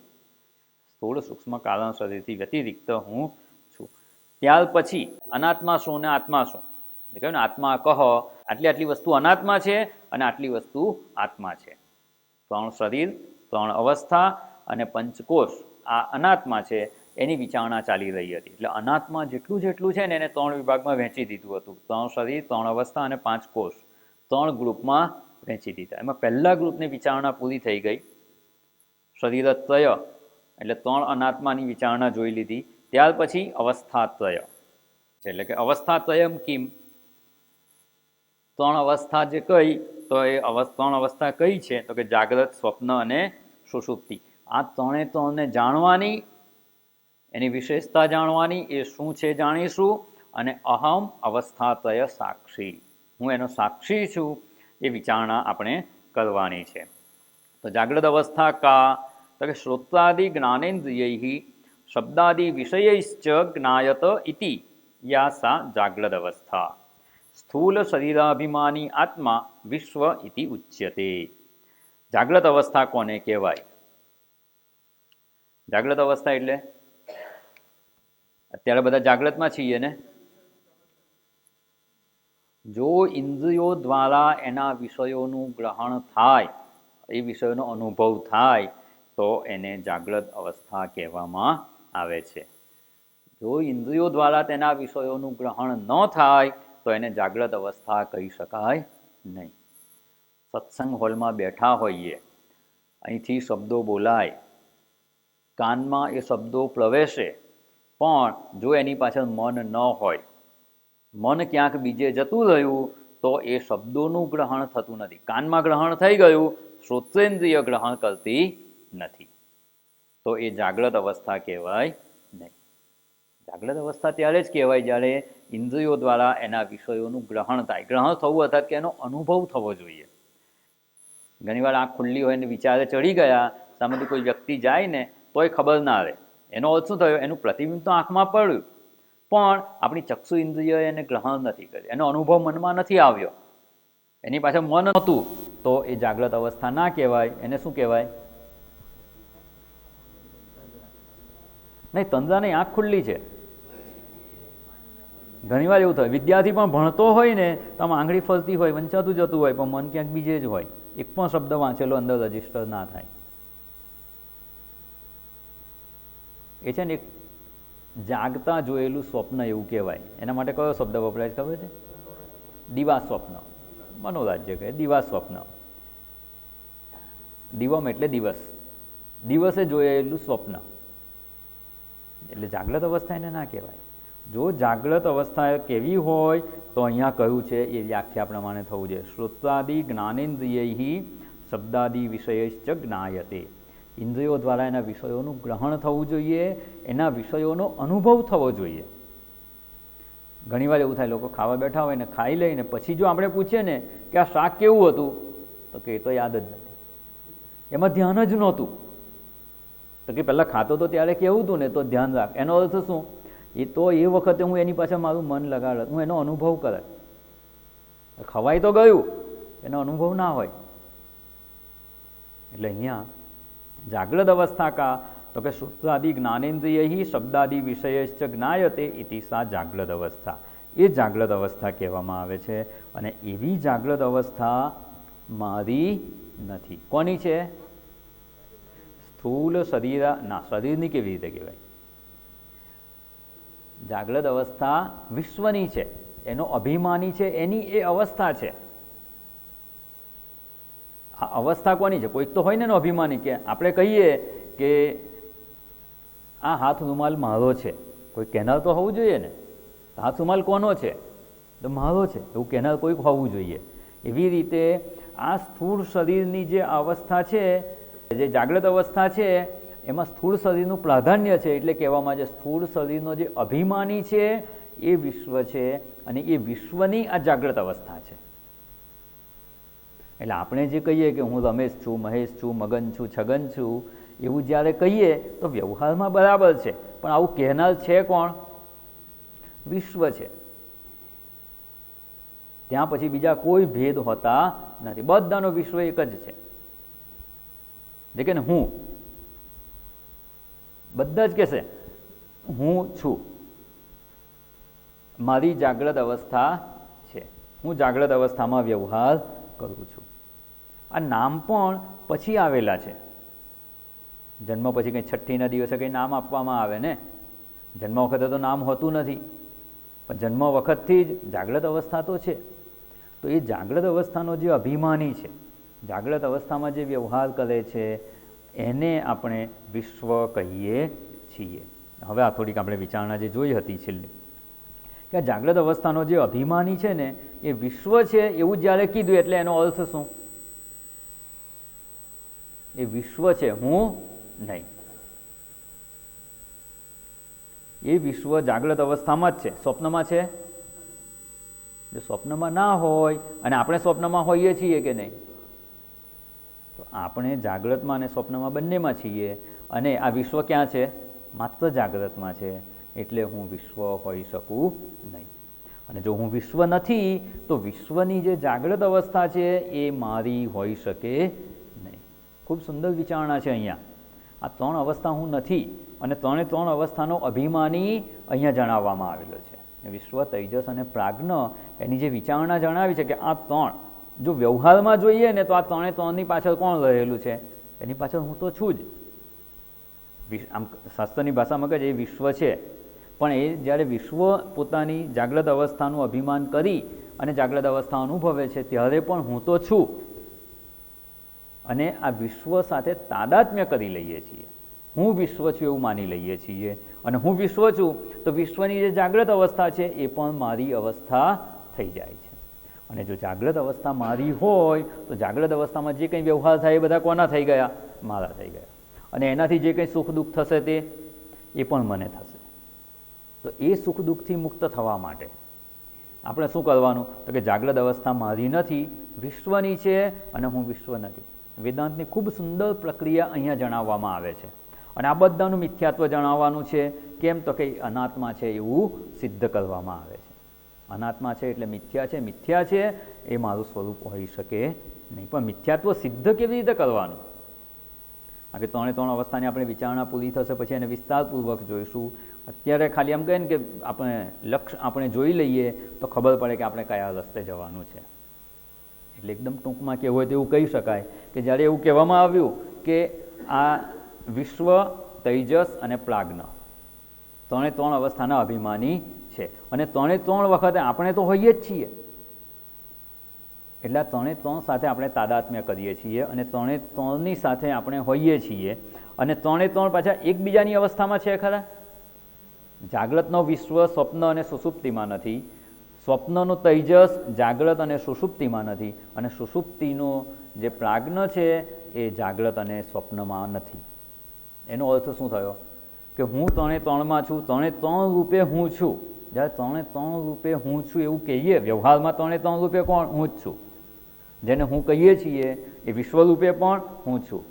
સ્થૂળ સૂક્ષ્મ કારણ શરીરથી વ્યતિરિક્ત હું છું. ત્યાર પછી અનાત્મા શું ને આત્મા શું? કહ્યું ને આત્મા કહ, આટલી આટલી વસ્તુ અનાત્મા છે અને આટલી વસ્તુ આત્મા છે. ત્રણ શરીર, ત્રણ અવસ્થા અને પંચકોશ આ અનાત્મા છે, એની વિચારણા ચાલી રહી હતી. એટલે અનાત્મા જેટલું જેટલું છે ને એને ત્રણ વિભાગમાં વહેંચી દીધું હતું. ત્રણ શરીર, ત્રણ અવસ્થા અને પાંચ કોષ, ત્રણ ગ્રુપમાં વહેંચી દીધા. એમાં પહેલા ગ્રુપની વિચારણા પૂરી થઈ ગઈ, શરીરત્વય, એટલે ત્રણ અનાત્માની વિચારણા જોઈ લીધી. ત્યાર પછી અવસ્થાત્વય, એટલે કે અવસ્થાત્વયમ કિમ, ત્રણ અવસ્થા જે કઈ, તો એ ત્રણ અવસ્થા કઈ છે? તો કે જાગ્રત, સ્વપ્ન અને સુષુપ્તિ. આ ત્રણે ત્રણને જાણવાની, એની વિશેષતા જાણવાની, એ શું છે જાણીશું. અને અહમ અવસ્થાત્વય સાક્ષી, હું એનો સાક્ષી છું, એ વિચારણા આપણે કરવાની છે. તો જાગ્રત અવસ્થા કા? તો કે શ્રોત્રાદિ જ્ઞાનેન્દ્રિય શબ્દાદિ વિષયૈશ્ચ જ્ઞાયત ઇતિ યા સા જાગ્રત અવસ્થા. સ્થૂલ શરીરાભિમાની આત્મા વિશ્વ ઇતિ ઉચ્યતે. જાગ્રત અવસ્થા કોને કહેવાય? જાગ્રત અવસ્થા એટલે અત્યારે બધા જાગ્રતમાં છીએ ને, જો ઇન્દ્રિયો દ્વારા એના વિષયોનું ગ્રહણ થાય, એ વિષયોનો અનુભવ થાય તો એને જાગ્રત અવસ્થા કહેવામાં આવે છે. જો ઇન્દ્રિયો દ્વારા તેના વિષયોનું ગ્રહણ ન થાય તો એને જાગ્રત અવસ્થા કહી શકાય નહીં. સત્સંગ હોલમાં બેઠા હોઈએ, અહીંથી શબ્દો બોલાય, કાનમાં એ શબ્દો પ્રવેશે, પણ જો એની પાછળ મન ન હોય, મન ક્યાંક બીજે જતું રહ્યું, તો એ શબ્દોનું ગ્રહણ થતું નથી. કાનમાં ગ્રહણ થઈ ગયું, શ્રોત્રેન્દ્રિય ગ્રહણ કરતી નથી, તો એ જાગ્રત અવસ્થા કહેવાય નહીં. જાગ્રત અવસ્થા ત્યારે જ કહેવાય જ્યારે ઇન્દ્રિયો દ્વારા એના વિષયોનું ગ્રહણ થાય. ગ્રહણ થવું અર્થાત કે એનો અનુભવ થવો જોઈએ. ઘણીવાર આંખ ખુલ્લી હોય ને વિચારે ચડી ગયા, સામેથી કોઈ વ્યક્તિ જાય ને તોય ખબર ના રહે. એનો અર્થ શું થયો? એનું પ્રતિબિંબ તો આંખમાં પડ્યું, પણ આપણી ચક્ષુ ઇન્દ્રિય એને ગ્રહણ નથી કર્યું, એનો અનુભવ મનમાં નથી આવ્યો, એની પાસે મન નહોતું, તો એ જાગ્રત અવસ્થા ના કહેવાય. એને શું કહેવાય? નહીં, તંદ્રાની આંખ ખુલ્લી છે. ઘણીવાર એવું થાય, વિદ્યાર્થી પણ ભણતો હોય ને તો આમ આંગળી ફરતી હોય, વંચાતું જતું હોય, પણ મન ક્યાંક બીજે જ હોય, એક પણ શબ્દ વાંચેલો અંદર રજીસ્ટર ના થાય. એ છે ને એક જાગતા જોયેલું સ્વપ્ન એવું કહેવાય. એના માટે કયો શબ્દ વપરાય ખબર છે? દિવા સ્વપ્ન. મનોરાજ્ય કહે દિવા સ્વપ્ન. દિવમ એટલે દિવસ, દિવસે જોયેલું સ્વપ્ન, એટલે જાગ્રત અવસ્થા એને ના કહેવાય. જો જાગ્રત અવસ્થા કેવી હોય તો અહીંયા કહ્યું છે એ વ્યાખ્યા પ્રમાણે થવું જોઈએ. શ્રોત્રાદિ જ્ઞાનેન્દ્રિયૈ શબ્દાદિ વિષયશ્ચ જ્ઞાયતે. ઇન્દ્રિયો દ્વારા એના વિષયોનું ગ્રહણ થવું જોઈએ, એના વિષયોનો અનુભવ થવો જોઈએ. ઘણીવાર એવું થાય, લોકો ખાવા બેઠા હોય ને ખાઈ લઈને પછી જો આપણે પૂછીએ ને કે આ શાક કેવું હતું, તો કે એ તો યાદ જ નથી, એમાં ધ્યાન જ નહોતું. તો કે પહેલાં ખાતો તો ત્યારે કેવું હતું ને, તો ધ્યાન રાખ. એનો અર્થ શું? એ તો એ વખતે હું એની પાછળ મારું મન લગાડત, હું એનો અનુભવ કરે. ખવાય તો ગયું, એનો અનુભવ ના હોય. એટલે અહીંયા જાગ્રત અવસ્થા કા તો કે શ્રુતાદિ જ્ઞાનેન્દ્રિય શબ્દાદિ વિષયશ્ચ જ્ઞાયતે ઇતિ સા જાગ્રત અવસ્થા. એ જાગ્રત અવસ્થા કહેવામાં આવે છે. અને એવી જાગ્રત અવસ્થા મારી નથી. કોની છે? સ્થૂલ શરીર ના, શરીરની કેવી રીતે કહેવાય? જાગ્રત અવસ્થા વિશ્વની છે, એનો અભિમાની છે, એની એ અવસ્થા છે. આ અવસ્થા કોની છે? કોઈક તો હોય ને એનો અભિમાની, કે આપણે કહીએ કે આ હાથ રૂમાલ મારો છે, કોઈ કહેનાર તો હોવું જોઈએ ને. હાથ રૂમાલ કોનો છે? તો મારો છે, એવું કહેનાર કોઈક હોવું જોઈએ. એવી રીતે આ સ્થૂળ શરીરની જે અવસ્થા છે, જે જાગ્રત અવસ્થા છે, એમાં સ્થૂળ શરીરનું પ્રાધાન્ય છે. એટલે કહેવામાં આવે છે સ્થૂળ શરીરનો જે અભિમાની છે એ વિશ્વ છે, અને એ વિશ્વની આ જાગ્રત અવસ્થા છે. એટલે આપણે જે કહીએ કે હું રમેશ છું, મહેશ છું, મગન છું, છગન છું, એવું જ્યારે કહીએ તો વ્યવહારમાં બરાબર છે, પણ આવું કહેનાર છે કોણ? વિશ્વ છે. ત્યાં પછી બીજા કોઈ ભેદ હોતા નથી, બધાનો વિશ્વ એક જ છે. જે કે હું, બધા જ કહેશે હું છું, મારી જાગ્રત અવસ્થા છે, હું જાગ્રત અવસ્થામાં વ્યવહાર કરું છું. આ નામ પણ પછી આવેલા છે. જન્મ પછી કંઈ છઠ્ઠીના દિવસે કંઈ નામ આપવામાં આવે ને, જન્મ વખતે તો નામ હોતું નથી, પણ જન્મ વખતથી જ જાગ્રત અવસ્થા તો છે. તો એ જાગ્રત અવસ્થાનો જે અભિમાની છે, જાગ્રત અવસ્થામાં જે વ્યવહાર કરે છે, એને આપણે વિશ્વ કહીએ છીએ. હવે આ થોડીક આપણે વિચારણા જે જોઈ હતી છેલ્લે, કે આ જાગ્રત અવસ્થાનો જે અભિમાની છે ને એ વિશ્વ છે એવું જ્યારે કીધું, એટલે એનો અર્થ શું? એ વિશ્વ છે, હું નહીં. એ વિશ્વ જાગ્રત અવસ્થામાં જ છે, સ્વપ્નમાં છે? જો સ્વપ્નમાં ના હોય, અને આપણે સ્વપ્નમાં હોઈએ છીએ કે નહીં? તો આપણે જાગ્રતમાં અને સ્વપ્નમાં બંનેમાં છીએ, અને આ વિશ્વ ક્યાં છે? માત્ર જાગ્રતમાં છે. એટલે હું વિશ્વ હોઈ શકું નહીં. અને જો હું વિશ્વ નથી, તો વિશ્વની જે જાગ્રત અવસ્થા છે એ મારી હોઈ શકે નહીં. ખૂબ સુંદર વિચારણા છે અહીંયા. આ ત્રણ અવસ્થા હું નથી, અને ત્રણે ત્રણ અવસ્થાનો અભિમાની અહીંયા જણાવવામાં આવેલો છે. વિશ્વ, તૈજસ અને પ્રાજ્ઞ, એની જે વિચારણા જણાવી છે કે આ ત્રણ જો વ્યવહારમાં જોઈએ ને તો આ ત્રણે ત્રણની પાછળ કોણ રહેલું છે? એની પાછળ હું તો છું જ. આમ શાસ્ત્રની ભાષામાં કહે છે એ વિશ્વ છે, પણ એ જ્યારે વિશ્વ પોતાની જાગ્રત અવસ્થાનું અભિમાન કરી અને જાગ્રત અવસ્થા અનુભવે છે, ત્યારે પણ હું તો છું. અને આ વિશ્વ સાથે તાદાત્મ્ય કરી લઈએ છીએ. હું વિશ્વ છું એવું માની લઈએ છીએ. અને હું વિશ્વ છું તો વિશ્વની જે જાગ્રત અવસ્થા છે એ પણ મારી અવસ્થા થઈ જાય છે. અને જો જાગ્રત અવસ્થા મારી હોય તો જાગ્રત અવસ્થામાં જે કંઈ વ્યવહાર થાય એ બધા કોના થઈ ગયા? મારા થઈ ગયા. અને એનાથી જે કંઈ સુખ દુઃખ થશે તે એ પણ મને થશે. તો એ સુખ દુઃખથી મુક્ત થવા માટે આપણે શું કરવાનું? તો કે જાગ્રત અવસ્થા મારી નથી, વિશ્વની છે અને હું વિશ્વ નથી. વેદાંતની ખૂબ સુંદર પ્રક્રિયા અહીંયા જણાવવામાં આવે છે. અને આ બધાનું મિથ્યાત્વ જણાવવાનું છે. કેમ? તો કે અનાત્મા છે એવું સિદ્ધ કરવામાં આવે છે. અનાત્મા છે એટલે મિથ્યા છે, મિથ્યા છે એ મારું સ્વરૂપ હોઈ શકે નહીં. પણ મિથ્યાત્વ સિદ્ધ કેવી રીતે કરવાનું? આ કે ત્રણે ત્રણ અવસ્થાની આપણે વિચારણા પૂરી થશે પછી એને વિસ્તારપૂર્વક જોઈશું. અત્યારે ખાલી એમ કહે ને કે આપણે લક્ષ્ય આપણે જોઈ લઈએ તો ખબર પડે કે આપણે કયા રસ્તે જવાનું છે. એટલે એકદમ ટૂંકમાં કહેવું હોય તો એવું કહી શકાય કે જ્યારે એવું કહેવામાં આવ્યું કે આ વિશ્વ, તૈજસ અને પ્રાજ્ઞ ત્રણે ત્રણ અવસ્થાના અભિમાની છે. અને ત્રણે ત્રણ વખતે આપણે તો હોઈએ જ છીએ. એટલે ત્રણે ત્રણ સાથે આપણે તાદાત્મ્ય કરીએ છીએ અને ત્રણે ત્રણની સાથે આપણે હોઈએ છીએ. અને ત્રણે ત્રણ પાછા એકબીજાની અવસ્થામાં છે ખરા? જાગ્રતનો વિશ્વ સ્વપ્ન અને સુષુપ્તિમાં નથી, સ્વપ્નનું તૈજસ જાગ્રત અને સુષુપ્તિમાં નથી, અને સુષુપ્તિનો જે પ્રાજ્ઞ છે એ જાગ્રત અને સ્વપ્નમાં નથી. એનો અર્થ શું થયો? કે હું ત્રણે ત્રણમાં છું, ત્રણે ત્રણ રૂપે હું છું. જ્યારે ત્રણે ત્રણ રૂપે હું છું એવું કહીએ, વ્યવહારમાં ત્રણે ત્રણ રૂપે કોણ? હું જ છું. જેને હું કહીએ છીએ એ વિશ્વ રૂપે પણ હું છું,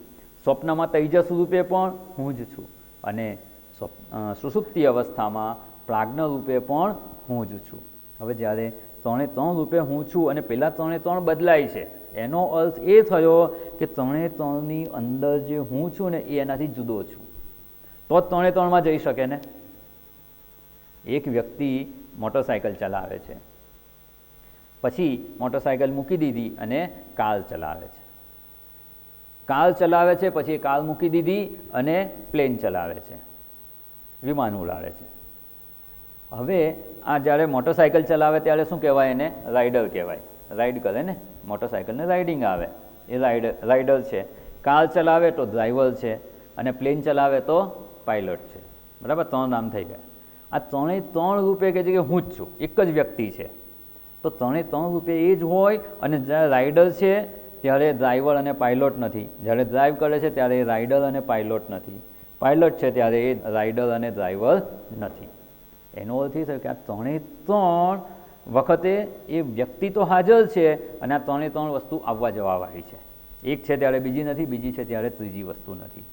સ્વપ્નમાં તૈજસ રૂપે પણ હું જ છું, અને સુષુપ્તિ અવસ્થામાં પ્રાજ્ઞ રૂપે પણ હું જ છું. હવે જ્યારે ત્રણે ત્રણ રૂપે હું છું અને પહેલાં ત્રણે ત્રણ બદલાય છે, એનો અર્થ એ થયો કે ત્રણે ત્રણની અંદર જે હું છું ને એ એનાથી જુદો છું. તો જ ત્રણે ત્રણમાં જઈ શકે ને. એક વ્યક્તિ મોટરસાઇકલ ચલાવે છે, પછી મોટરસાઇકલ મૂકી દીધી અને કાર ચલાવે છે. કાર ચલાવે છે પછી કાર મૂકી દીધી અને પ્લેન ચલાવે છે, વિમાન ઉડાડે છે. હવે આ જ્યારે મોટરસાઇકલ ચલાવે ત્યારે શું કહેવાય? એને રાઇડર કહેવાય. રાઇડ કરે ને, મોટરસાઇકલને રાઇડિંગ આવે, એ રાઇડર છે. કાર ચલાવે તો ડ્રાઈવર છે, અને પ્લેન ચલાવે તો પાયલોટ છે. બરાબર? ત્રણ નામ થઈ ગયા. આ ત્રણે ત્રણ રૂપે કહે છે કે હું જ છું, એક જ વ્યક્તિ છે. તો ત્રણે ત્રણ રૂપે એ જ હોય. અને જ્યારે રાઇડર છે ત્યારે ડ્રાઈવર અને પાયલોટ નથી, જ્યારે ડ્રાઈવ કરે છે ત્યારે રાઇડર અને પાયલોટ નથી, પાયલોટ છે ત્યારે એ રાઇડર અને ડ્રાઈવર નથી. એનો અર્થ એ થયો કે આ ત્રણે ત્રણ વખતે એ વ્યક્તિ તો હાજર છે અને આ ત્રણે ત્રણ વસ્તુ આવવા જવાવાળી છે. એક છે ત્યારે બીજી નથી, બીજી છે ત્યારે ત્રીજી વસ્તુ નથી.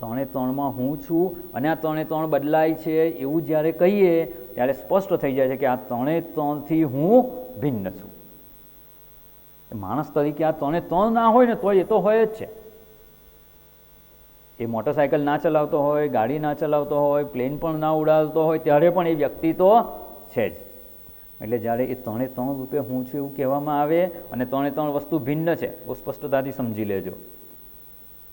ત્રણે ત્રણમાં હું છું અને આ ત્રણે ત્રણ બદલાય છે એવું જ્યારે કહીએ ત્યારે સ્પષ્ટ થઈ જાય છે કે આ ત્રણે ત્રણથી હું ભિન્ન છું. માણસ તરીકે આ ત્રણે ત્રણ ના હોય ને તો એ તો હોય જ છે. એ મોટરસાઇકલ ના ચલાવતો હોય, ગાડી ના ચલાવતો હોય, પ્લેન પણ ના ઉડાડતો હોય, ત્યારે પણ એ વ્યક્તિ તો છે જ. એટલે જ્યારે એ ત્રણે ત્રણ રૂપે હું છું એવું કહેવામાં આવે અને ત્રણે ત્રણ વસ્તુ ભિન્ન છે, બહુ સ્પષ્ટતાથી સમજી લેજો.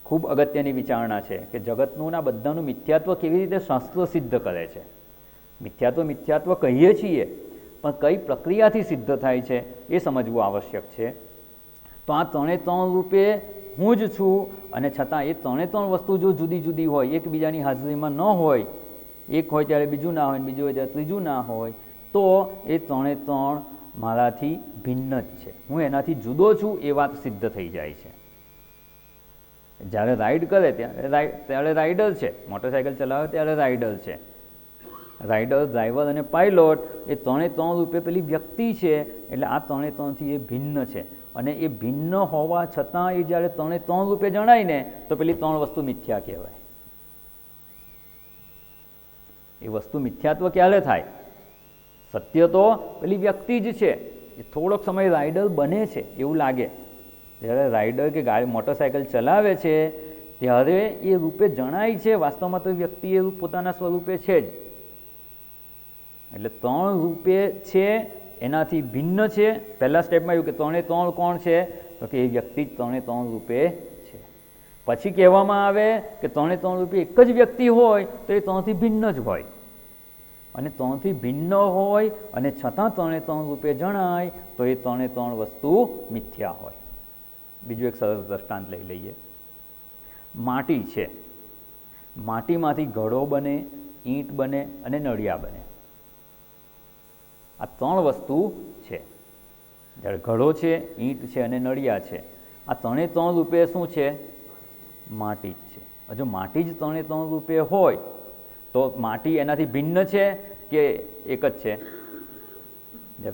ખૂબ અગત્યની વિચારણા છે કે જગતનું આ બધાનું મિથ્યાત્વ કેવી રીતે શાસ્ત્રો સિદ્ધ કરે છે. મિથ્યાત્વ કહીએ છીએ પણ કઈ પ્રક્રિયાથી સિદ્ધ થાય છે એ સમજવું આવશ્યક છે. તો આ ત્રણે ત્રણ રૂપે હું જ છું અને છતાં એ ત્રણે ત્રણ વસ્તુ જો જુદી જુદી હોય, એકબીજાની હાજરીમાં ન હોય, એક હોય ત્યારે બીજું ના હોય, બીજું હોય ત્યારે ત્રીજું ના હોય, તો એ ત્રણે ત્રણ મારાથી ભિન્ન જ છે, હું એનાથી જુદો છું એ વાત સિદ્ધ થઈ જાય છે. જ્યારે રાઈડ કરે ત્યારે રાઇડર છે, મોટરસાઇકલ ચલાવે ત્યારે રાઇડર છે. રાઇડર, ડ્રાઈવર અને પાયલોટ એ ત્રણે ત્રણ રૂપે પેલી વ્યક્તિ છે. એટલે આ ત્રણે ત્રણથી એ ભિન્ન છે. અને એ ભિન્ન હોવા છતાં એ જ્યારે ત્રણે ત્રણ રૂપે જણાય ને તો પેલી ત્રણ વસ્તુ મિથ્યા કહેવાય. એ વસ્તુ મિથ્યાત્વ ક્યારે થાય? સત્ય તો પેલી વ્યક્તિ જ છે. એ થોડોક સમય રાઇડર બને છે એવું લાગે. જ્યારે રાઇડર કે ગાડી મોટરસાઇકલ ચલાવે છે ત્યારે એ રૂપે જણાય છે, વાસ્તવમાં તો વ્યક્તિ એ પોતાના સ્વરૂપે છે જ. એટલે ત્રણ રૂપે છે એનાથી ભિન્ન છે. પહેલા સ્ટેપમાં એવું કે ત્રણે ત્રણ કોણ છે? તો કે એ વ્યક્તિ જ ત્રણે ત્રણ રૂપે છે. પછી કહેવામાં આવે કે ત્રણે ત્રણ રૂપે એક જ વ્યક્તિ હોય તો એ ત્રણથી ભિન્ન જ હોય. અને ત્રણથી ભિન્ન હોય અને છતાં ત્રણે ત્રણ રૂપે જણાય તો એ ત્રણે ત્રણ વસ્તુ મિથ્યા હોય. બીજું એક સરસ દ્રષ્ટાંત લઈ લઈએ. માટી છે, માટીમાંથી ઘડો બને, ઈંટ બને અને નળિયા બને. આ ત્રણ વસ્તુ છે. જ્યારે ઘડો છે, ઈંટ છે અને નળિયા છે, આ ત્રણે ત્રણ રૂપે શું છે? માટી જ છે. જો માટી જ ત્રણે ત્રણ રૂપે હોય તો માટી એનાથી ભિન્ન છે કે એક જ છે?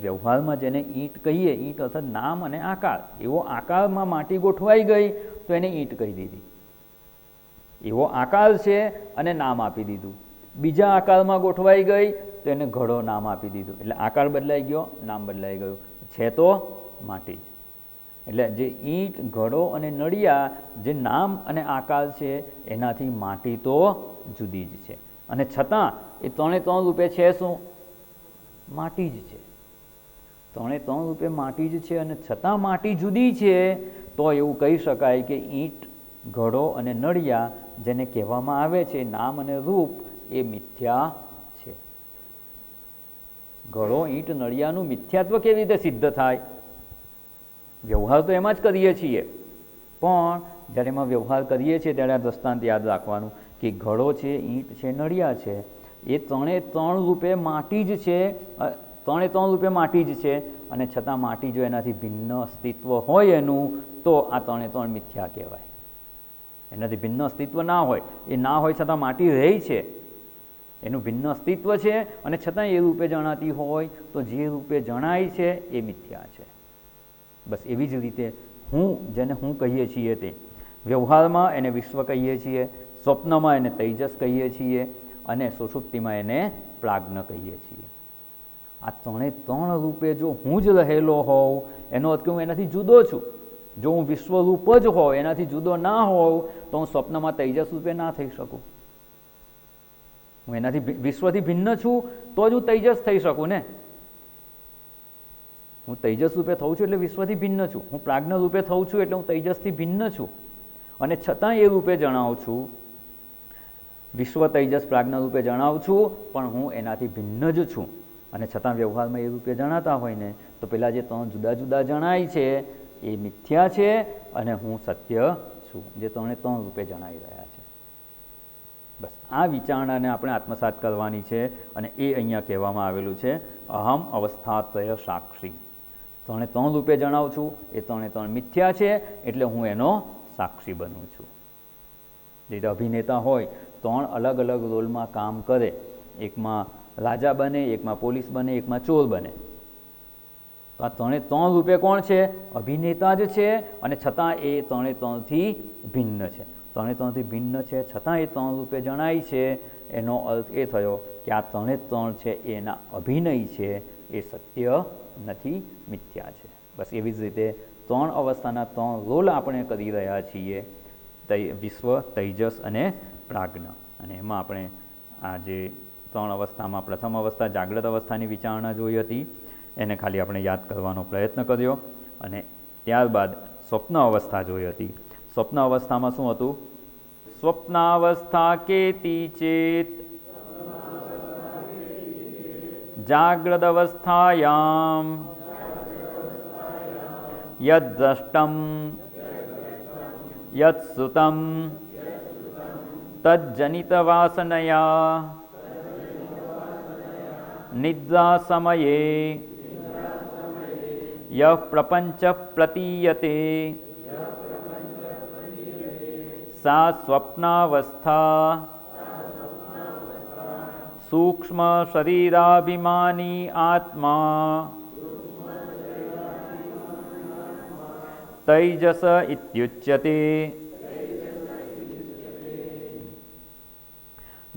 વ્યવહારમાં જેને ઈંટ કહીએ, ઈંટ અર્થાત નામ અને આકાર, એવો આકારમાં માટી ગોઠવાઈ ગઈ તો એને ઈંટ કહી દીધી. એવો આકાર છે અને નામ આપી દીધું. બીજા આકારમાં ગોઠવાઈ ગઈ તો એને ઘડો નામ આપી દીધું. એટલે આકાર બદલાઈ ગયો, નામ બદલાઈ ગયું, છે તો માટી જ. એટલે જે ઈંટ, ઘડો અને નળિયા જે નામ અને આકાર છે એનાથી માટી તો જુદી જ છે, અને છતાં એ ત્રણે ત્રણ રૂપે છે શું? માટી જ છે. ત્રણે ત્રણ રૂપે માટી જ છે અને છતાં માટી જુદી છે, તો એવું કહી શકાય કે ઈંટ, ઘડો અને નળિયા જેને કહેવામાં આવે છે નામ અને રૂપ, એ મિથ્યા છે. ઘડો, ઈંટ, નળિયાનું મિથ્યાત્વ કેવી રીતે સિદ્ધ થાય? વ્યવહાર તો એમાં જ કરીએ છીએ, પણ જ્યારે એમાં વ્યવહાર કરીએ છીએ ત્યારે આ દ્રષ્ટાંત યાદ રાખવાનું કે ઘડો છે, ઈંટ છે, નળિયા છે, એ ત્રણે ત્રણ રૂપે માટી જ છે. ત્રણે ત્રણ રૂપે માટી જ છે અને છતાં માટી જો એનાથી ભિન્ન અસ્તિત્વ હોય એનું, તો આ ત્રણે ત્રણ મિથ્યા કહેવાય. એનાથી ભિન્ન અસ્તિત્વ ના હોય, એ ના હોય છતાં માટી રહે છે, એનું ભિન્ન અસ્તિત્વ છે અને છતાં એ રૂપે જણાતી હોય, તો જે રૂપે જણાય છે એ મિથ્યા છે. બસ એવી જ રીતે હું, જેને હું કહીએ છીએ તે વ્યવહારમાં એને વિશ્વ કહીએ છીએ, સ્વપ્નમાં એને તૈજસ કહીએ છીએ અને સુષુપ્તિમાં એને પ્રાજ્ઞ કહીએ છીએ. આ ત્રણે ત્રણ રૂપે જો હું જ રહેલો હોઉં, એનો અર્થ કે હું એનાથી જુદો છું. જો હું વિશ્વરૂપ જ હોઉં, એનાથી જુદો ના હોઉં, તો હું સ્વપ્નમાં તૈજસ રૂપે ના થઈ શકું. હું એનાથી વિશ્વથી ભિન્ન છું તો જ હું તૈજસ થઈ શકું ને. હું તૈજસ રૂપે થઉં છું એટલે વિશ્વથી ભિન્ન છું. હું પ્રાજ્ઞ રૂપે થઉં છું એટલે હું તૈજસથી ભિન્ન છું, અને છતાં એ રૂપે જણાવું છું. વિશ્વ તૈજસ પ્રાજ્ઞ રૂપે જણાવું છું, પણ હું એનાથી ભિન્ન જ છું, અને છતાં વ્યવહારમાં એ રૂપે જણાતા હોય ને, તો પેલા જે ત્રણ જુદા જુદા જણાય છે એ મિથ્યા છે અને હું સત્ય છું, જે ત્રણે ત્રણ રૂપે જણાઈ રહ્યા છે. બસ આ વિચારણાને આપણે આત્મસાત કરવાની છે, અને એ અહીંયા કહેવામાં આવેલું છે અહમ અવસ્થાત્રય સાક્ષી. ત્રણે ત્રણ રૂપે જણાવું છું, એ ત્રણે ત્રણ મિથ્યા છે, એટલે હું એનો સાક્ષી બનું છું. જે અભિનેતા હોય, ત્રણ અલગ અલગ રોલમાં કામ કરે, એકમાં રાજા બને, એકમાં પોલીસ બને, એકમાં ચોર બને, તો આ ત્રણે ત્રણ રૂપે કોણ છે? અભિનેતા જ છે, અને છતાં એ ત્રણે ત્રણથી ભિન્ન છે. ત્રણે ત્રણથી ભિન્ન છે છતાં એ ત્રણ રૂપે જણાય છે. એનો અર્થ એ થયો કે આ ત્રણે ત્રણ છે એના અભિનય છે, એ સત્ય નથી, મિથ્યા છે. બસ એવી જ રીતે ત્રણ અવસ્થાના ત્રણ રોલ આપણે કરી રહ્યા છીએ, વિશ્વ, તૈજસ અને પ્રાજ્ઞ. અને એમાં આપણે આ જે ત્રણ અવસ્થામાં પ્રથમ અવસ્થા જાગ્રત અવસ્થાની વિચારણા જોઈ હતી, એને ખાલી આપણે યાદ કરવાનો પ્રયત્ન કર્યો, અને ત્યારબાદ સ્વપ્ન અવસ્થા જોઈ હતી. સ્વપ્ન અવસ્થામાં શું હતું? સ્વપ્નાવસ્થા કેતી ચેત જાગ્રત અવસ્થાયામ યદ દ્રષ્ટમ યદ શ્રુતમ તજ્જનિત વાસનયા નિદ્રા સમયે યઃ પ્રપંચ પ્રતીયતે સા સ્વપ્નાવસ્થા સૂક્ષ્મ શરીરાભિમાની આત્મા તૈજસ ઇત્યુચ્યતે.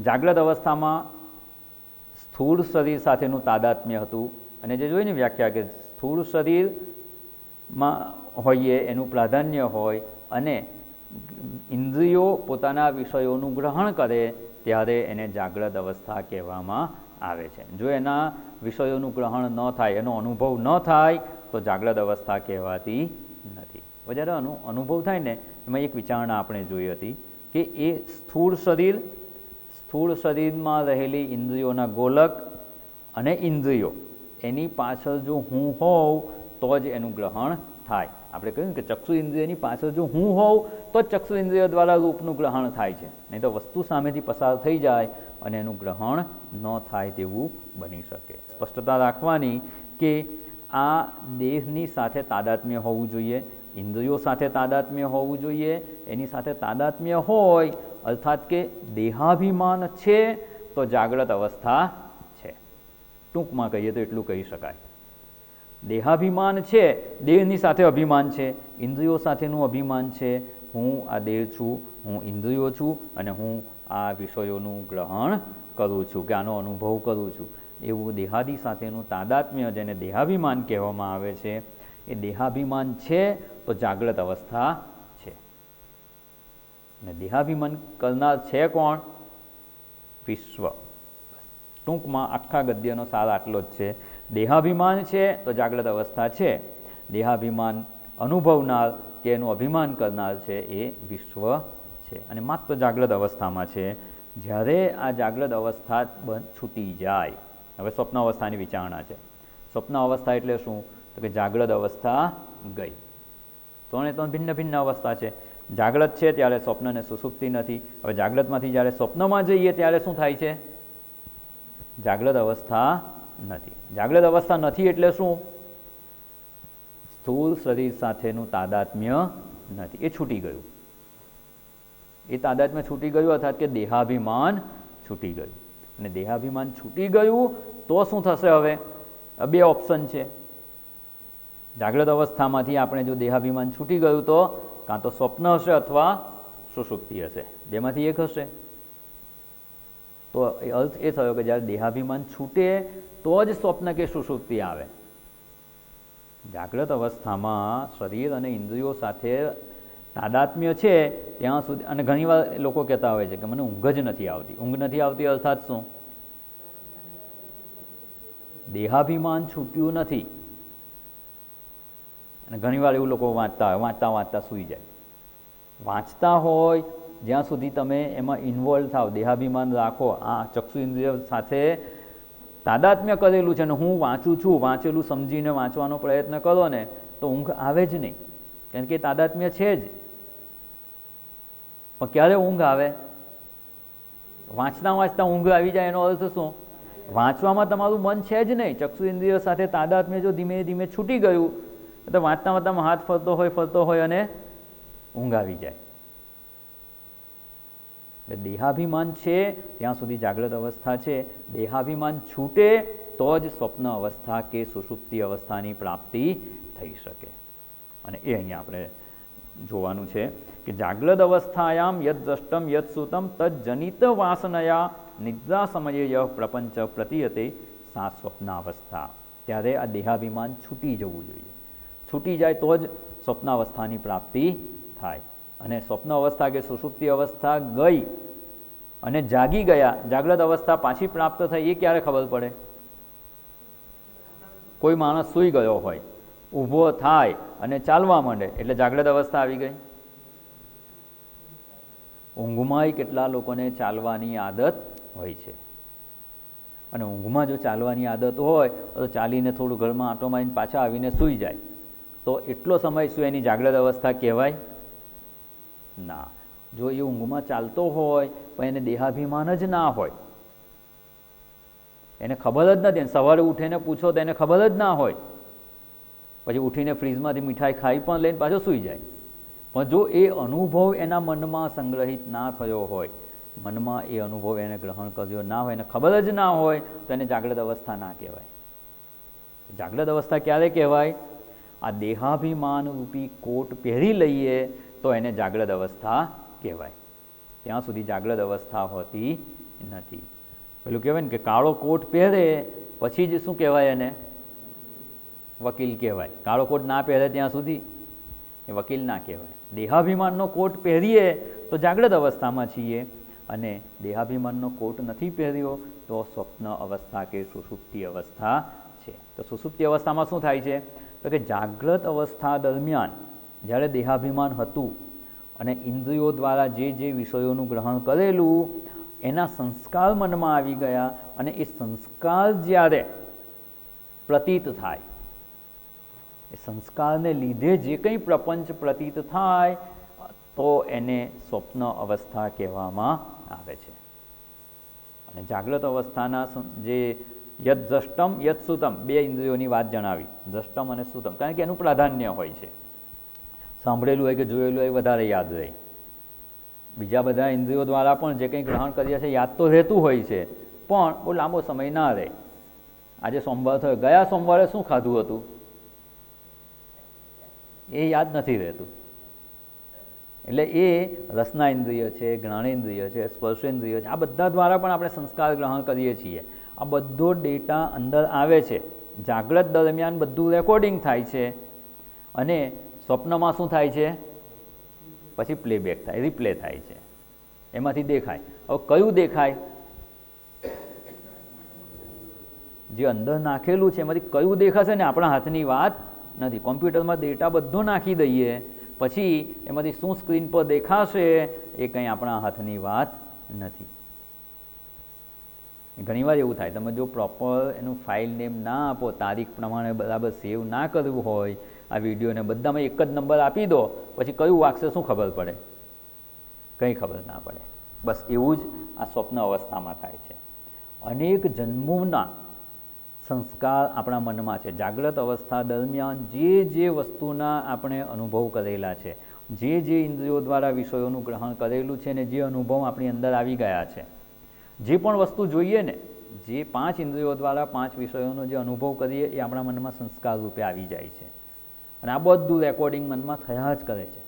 જાગ્રત અવસ્થામાં સ્થૂળ શરીર સાથેનું તાદાત્મ્ય હતું, અને જે જોઈને વ્યાખ્યા કે સ્થૂળ શરીરમાં હોઈએ એનું પ્રાધાન્ય હોય, અને ઇન્દ્રિયો પોતાના વિષયોનું ગ્રહણ કરે ત્યારે એને જાગ્રત અવસ્થા કહેવામાં આવે છે. જો એના વિષયોનું ગ્રહણ ન થાય, એનો અનુભવ ન થાય, તો જાગ્રત અવસ્થા કહેવાતી નથી. જ્યારે અનુભવ થાય ને, એમાં એક વિચારણા આપણે જોઈ હતી કે એ સ્થૂળ શરીરમાં રહેલી ઇન્દ્રિયોના ગોલક અને ઇન્દ્રિયો, એની પાછળ જો હું હોઉં તો જ એનું ગ્રહણ થાય. આપણે કહ્યું કે ચક્ષુ ઇન્દ્રિયની પાછળ જો હું હોઉં તો જ ચક્ષુ ઇન્દ્રિય દ્વારા રૂપનું ગ્રહણ થાય છે, નહીં તો વસ્તુ સામેથી પસાર થઈ જાય અને એનું ગ્રહણ ન થાય તેવું બની શકે. સ્પષ્ટતા રાખવાની કે આ દેહની સાથે તાદાત્મ્ય હોવું જોઈએ, ઇન્દ્રિયો સાથે તાદાત્મ્ય હોવું જોઈએ. એની સાથે તાદાત્મ્ય હોય અર્થાત કે દેહાભિમાન છે તો જાગ્રત અવસ્થા છે. ટૂંકમાં કહીએ તો એટલું કહી શકાય. દેહાભિમાન છે, દેહની સાથે અભિમાન છે, ઇન્દ્રિયો સાથેનું અભિમાન છે. હું આ દેહ છું, હું ઇન્દ્રિયો છું અને હું આ વિષયોનું ગ્રહણ કરું છું કે આનો અનુભવ કરું છું, એવું દેહાદિ સાથેનું તાદાત્મ્ય જેને દેહાભિમાન કહેવામાં આવે છે, એ દેહાભિમાન છે તો જાગ્રત અવસ્થા છે. અને દેહાભિમાન કરનાર છે કોણ? વિશ્વ. ટૂંકમાં આખા ગદ્યનો સાર આટલો જ છે. દેહાભિમાન છે તો જાગ્રત અવસ્થા છે, દેહાભિમાન અનુભવનાર કે એનું અભિમાન કરનાર છે એ વિશ્વ છે. અને માત્ર જાગ્રત અવસ્થામાં છે. જ્યારે આ જાગ્રત અવસ્થા છૂટી જાય, હવે સ્વપ્ન અવસ્થાની વિચારણા છે. સ્વપ્ન અવસ્થા એટલે શું? તો કે જાગ્રત અવસ્થા ગઈ. ત્રણે ત્રણ ભિન્ન ભિન્ન અવસ્થા છે. જાગ્રત છે ત્યારે સ્વપ્ન અને સુષુપ્તિ નથી. હવે જાગ્રતમાંથી જ્યારે સ્વપ્નમાં જઈએ ત્યારે શું થાય છે? જાગ્રત અવસ્થા નથી. જાગ્રત અવસ્થા નથી એટલે શું? સ્થૂળ શરીર સાથેનું તાદાત્મ્ય નથી, એ છૂટી ગયું. એ તાદાત્મ્ય છૂટી ગયું અર્થાત કે દેહાભિમાન છૂટી ગયું. અને દેહાભિમાન છૂટી ગયું તો શું થશે? હવે બે ઓપ્શન છે. જાગ્રત અવસ્થામાંથી આપણે જો દેહાભિમાન છૂટી ગયું તો કાં તો સ્વપ્ન હશે અથવા સુષુપ્તિ હશે, બેમાંથી એક હશે. તો એ અર્થ એ થયો કે જ્યારે દેહાભિમાન છૂટે તો જ સ્વપ્ન કે સુષુપ્તિ આવે. જાગ્રત અવસ્થામાં શરીર અને ઇન્દ્રિયો સાથે તાદાત્મ્ય છે ત્યાં સુધી. અને ઘણીવાર લોકો કહેતા હોય છે કે મને ઊંઘ જ નથી આવતી. ઊંઘ નથી આવતી અર્થાત શું? દેહાભિમાન છૂટ્યું નથી. અને ઘણીવાર એવું લોકો વાંચતા સૂઈ જાય. વાંચતા હોય જ્યાં સુધી તમે એમાં ઇન્વોલ્વ થાવ, દેહાભિમાન રાખો, આ ચક્ષુ ઇન્દ્રિય સાથે તાદાત્મ્ય કરેલું છે ને હું વાંચું છું, વાંચેલું સમજીને વાંચવાનો પ્રયત્ન કરો ને તો ઊંઘ આવે જ નહીં, કારણ કે તાદાત્મ્ય છે જ. પણ ક્યારે ઊંઘ આવે? વાંચતા વાંચતા ઊંઘ આવી જાય એનો અર્થ શું? વાંચવામાં તમારું મન છે જ નહીં. ચક્ષુ ઇન્દ્રિય સાથે તાદાત્મ્ય જો ધીમે ધીમે છૂટી ગયું તો વાંચતા વાંચતામાં હાથ ફરતો હોય અને ઊંઘ આવી જાય. એટલે દેહાભિમાન છે ત્યાં સુધી જાગ્રત અવસ્થા છે. દેહાભિમાન છૂટે તો જ સ્વપ્ન અવસ્થા કે સુષુપ્તિ અવસ્થાની પ્રાપ્તિ થઈ શકે. અને એ અહીંયા આપણે જોવાનું છે કે જાગ્રત અવસ્થાયામ યદ દ્રષ્ટમ યદ શ્રુતમ તજ્જનિત વાસનયા નિદ્રા સમયે પ્રપંચ પ્રતીયતે સા સ્વપ્નાવસ્થા. ત્યારે આ દેહાભિમાન છૂટી જવું જોઈએ. છૂટી જાય તો જ સ્વપ્નાવસ્થાની પ્રાપ્તિ થાય. અને સ્વપ્ન અવસ્થા કે સુષુપ્તિ અવસ્થા ગઈ અને જાગી ગયા, જાગ્રત અવસ્થા પાછી પ્રાપ્ત થઈ, એ ક્યારે ખબર પડે? કોઈ માણસ સૂઈ ગયો હોય, ઊભો થાય અને ચાલવા માંડે એટલે જાગ્રત અવસ્થા આવી ગઈ. ઊંઘમાંય કેટલા લોકોને ચાલવાની આદત હોય છે. અને ઊંઘમાં જો ચાલવાની આદત હોય તો ચાલીને થોડું ઘરમાં આંટો મારીને પાછા આવીને સૂઈ જાય તો એટલો સમય શું એની જાગ્રત અવસ્થા કહેવાય? ના. જો એ ઊંઘમાં ચાલતો હોય પણ એને દેહાભિમાન જ ના હોય, એને ખબર જ નથી, સવારે ઉઠીને પૂછો તો એને ખબર જ ના હોય, પછી ઉઠીને ફ્રીજમાંથી મીઠાઈ ખાઈ પણ લઈને પાછો સૂઈ જાય. પણ જો એ અનુભવ એના મનમાં સંગ્રહિત ના થયો હોય, મનમાં એ અનુભવ એને ગ્રહણ કર્યો ના હોય, એને ખબર જ ના હોય તો એને જાગ્રત અવસ્થા ના કહેવાય. જાગ્રત અવસ્થા ક્યારે કહેવાય? આ દેહાભિમાન રૂપી કોટ પહેરી લઈએ તો એને જાગ્રત અવસ્થા કહેવાય. ત્યાં સુધી જાગ્રત અવસ્થા હોતી નથી. પેલું કહેવાય ને કે કાળો કોટ પહેરે પછી જ શું કહેવાય? એને વકીલ કહેવાય. કાળો કોટ ના પહેરે ત્યાં સુધી એ વકીલ ના કહેવાય. દેહાભિમાનનો કોટ પહેરીએ તો જાગ્રત અવસ્થામાં છીએ, અને દેહાભિમાનનો કોટ નથી પહેર્યો તો સ્વપ્ન અવસ્થા કે સુષુપ્તિ અવસ્થા છે. તો સુષુપ્તિ અવસ્થામાં શું થાય છે? તો કે જાગ્રત અવસ્થા દરમિયાન જ્યારે દેહાભિમાન હતું અને ઇન્દ્રિયો દ્વારા જે જે વિષયોનું ગ્રહણ કરેલું એના સંસ્કાર મનમાં આવી ગયા, અને એ સંસ્કાર જ્યારે પ્રતીત થાય એ સંસ્કારને લીધે જે કંઈ પ્રપંચ પ્રતીત થાય તો એને સ્વપ્ન અવસ્થા કહેવામાં આવે છે. અને જાગ્રત અવસ્થાના જે યદ દ્રષ્ટમ યદ સુતમ, બે ઇન્દ્રિયોની વાત જણાવી, દ્રષ્ટમ અને સુતમ, કારણ કે એનું પ્રાધાન્ય હોય છે. સાંભળેલું હોય કે જોયેલું હોય વધારે યાદ રહે. બીજા બધા ઇન્દ્રિયો દ્વારા પણ જે કંઈ ગ્રહણ કરીએ છીએ યાદ તો રહેતું હોય છે, પણ બહુ લાંબો સમય ના રહે. આજે સોમવાર થયો, ગયા સોમવારે શું ખાધું હતું એ યાદ નથી રહેતું. એટલે એ રસના ઇન્દ્રિય છે, જ્ઞાનેન્દ્રિય છે, સ્પર્શેન્દ્રિય છે, આ બધા દ્વારા પણ આપણે સંસ્કાર ગ્રહણ કરીએ છીએ. આ બધો ડેટા અંદર આવે છે. જાગ્રત દરમિયાન બધું રેકોર્ડિંગ થાય છે અને સ્વપ્નમાં શું થાય છે, પછી પ્લેબેક થાય, રિપ્લે થાય છે, એમાંથી દેખાય. હવે કયું દેખાય? જે અંદર નાખેલું છે એમાંથી કયું દેખાશે ને આપણા હાથની વાત નથી. કોમ્પ્યુટરમાં ડેટા બધો નાખી દઈએ પછી એમાંથી શું સ્ક્રીન પર દેખાશે એ કંઈ આપણા હાથની વાત નથી. ઘણીવાર એવું થાય, તમે જો પ્રોપર એનું ફાઇલ નેમ ના આપો, તારીખ પ્રમાણે બરાબર સેવ ના કરવું હોય આ વિડીયોને, બધામાં એક જ નંબર આપી દો, પછી કયું વાગશે શું ખબર પડે? કંઈ ખબર ના પડે. બસ એવું જ આ સ્વપ્ન અવસ્થામાં થાય છે. અનેક જન્મોના સંસ્કાર આપણા મનમાં છે. જાગ્રત અવસ્થા દરમિયાન જે વસ્તુના આપણે અનુભવ કરેલા છે, જે ઇન્દ્રિયો દ્વારા વિષયોનું ગ્રહણ કરેલું છે ને જે અનુભવ આપણી અંદર આવી ગયા છે, જે પણ વસ્તુ જોઈએ ને, જે 5 ઇન્દ્રિયો દ્વારા 5 વિષયોનો જે અનુભવ કરીએ એ આપણા મનમાં સંસ્કાર રૂપે આવી જાય છે. અને આ બધું રેકોર્ડિંગ મનમાં થયા જ કરે છે.